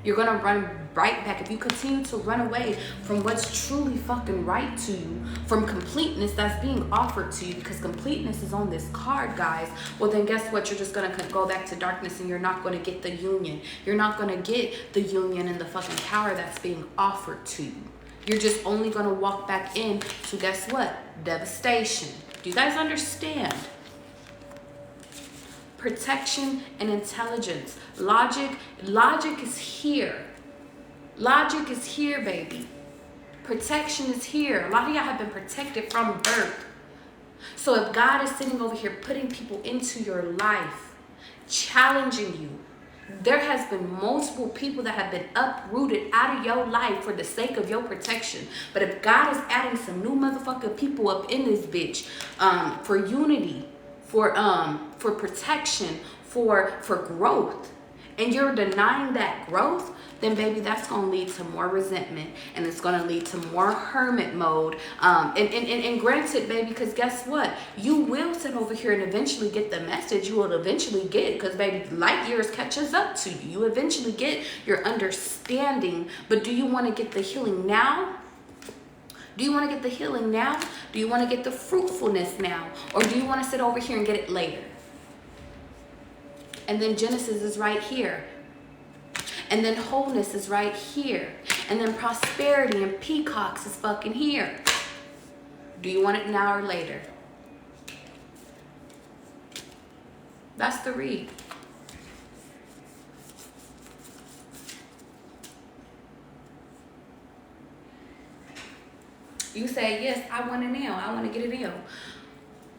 You're gonna run right back. If you continue to run away from what's truly fucking right to you, from completeness that's being offered to you, because completeness is on this card, guys, well then guess what? You're just gonna go back to darkness and you're not gonna get the union. You're not gonna get the union and the fucking power that's being offered to you. You're just only gonna walk back in to, guess what? Devastation. Do you guys understand? Protection and intelligence. Logic is here. Logic is here, baby. Protection is here. A lot of y'all have been protected from birth. So if God is sitting over here putting people into your life, challenging you, there has been multiple people that have been uprooted out of your life for the sake of your protection. But if God is adding some new motherfucking people up in this bitch, for unity, for protection, for growth, and you're denying that growth, then baby, that's gonna lead to more resentment, and it's gonna lead to more hermit mode. And granted, baby, because guess what? You will sit over here and eventually get the message. You will eventually get, because baby, light years catches up to you. You eventually get your understanding. But do you want to get the healing now? Do you want to get the healing now? Do you want to get the fruitfulness now? Or do you want to sit over here and get it later? And then Genesis is right here. And then wholeness is right here. And then prosperity and peacocks is fucking here. Do you want it now or later? That's the read. You say, yes, I want it now. I want to get it now.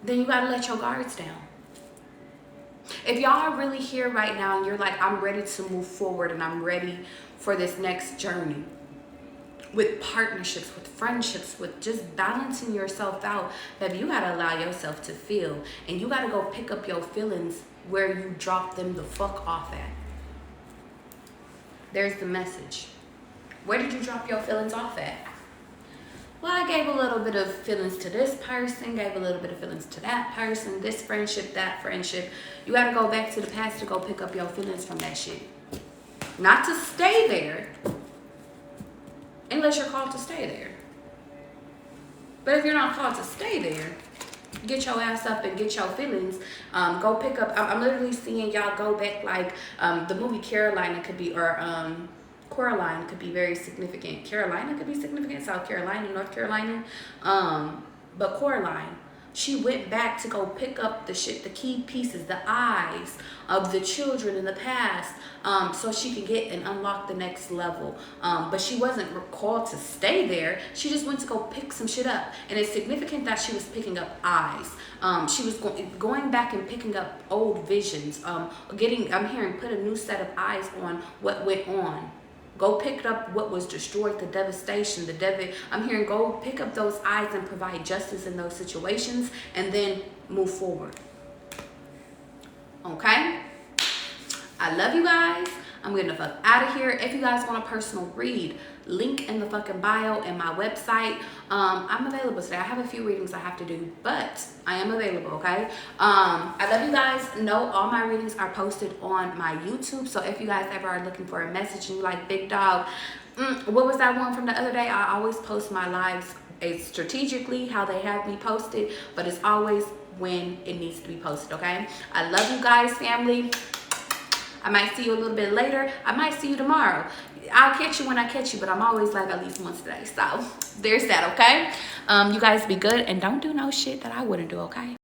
Then you got to let your guards down. If y'all are really here right now and you're like, I'm ready to move forward and I'm ready for this next journey with partnerships, with friendships, with just balancing yourself out, baby, you got to allow yourself to feel. And you got to go pick up your feelings where you drop them the fuck off at. There's the message. Where did you drop your feelings off at? Well, I gave a little bit of feelings to this person, gave a little bit of feelings to that person, this friendship, that friendship. You got to go back to the past to go pick up your feelings from that shit. Not to stay there, unless you're called to stay there. But if you're not called to stay there, get your ass up and get your feelings. Go pick up. I'm literally seeing y'all go back like the movie Carolina could be, or Coraline could be very significant. Carolina could be significant. South Carolina, North Carolina. But Coraline, she went back to go pick up the shit, the key pieces, the eyes of the children in the past, so she could get and unlock the next level. But she wasn't called to stay there. She just went to go pick some shit up. And it's significant that she was picking up eyes. She was going back and picking up old visions. I'm hearing put a new set of eyes on what went on. Go pick up what was destroyed, the devastation, I'm hearing go pick up those eyes and provide justice in those situations and then move forward. Okay? I love you guys. I'm getting the fuck out of here. If you guys want a personal read, link in the fucking bio and my website. I'm available today. I have a few readings I have to do, but I am available, okay? I love you guys. Know all my readings are posted on my YouTube. So if you guys ever are looking for a message and you like, big dog, what was that one from the other day? I always post my lives strategically how they have me posted, but it's always when it needs to be posted, okay? I love you guys, family. I might see you a little bit later. I might see you tomorrow. I'll catch you when I catch you, but I'm always live at least once a day. So there's that, okay? You guys be good and don't do no shit that I wouldn't do, okay?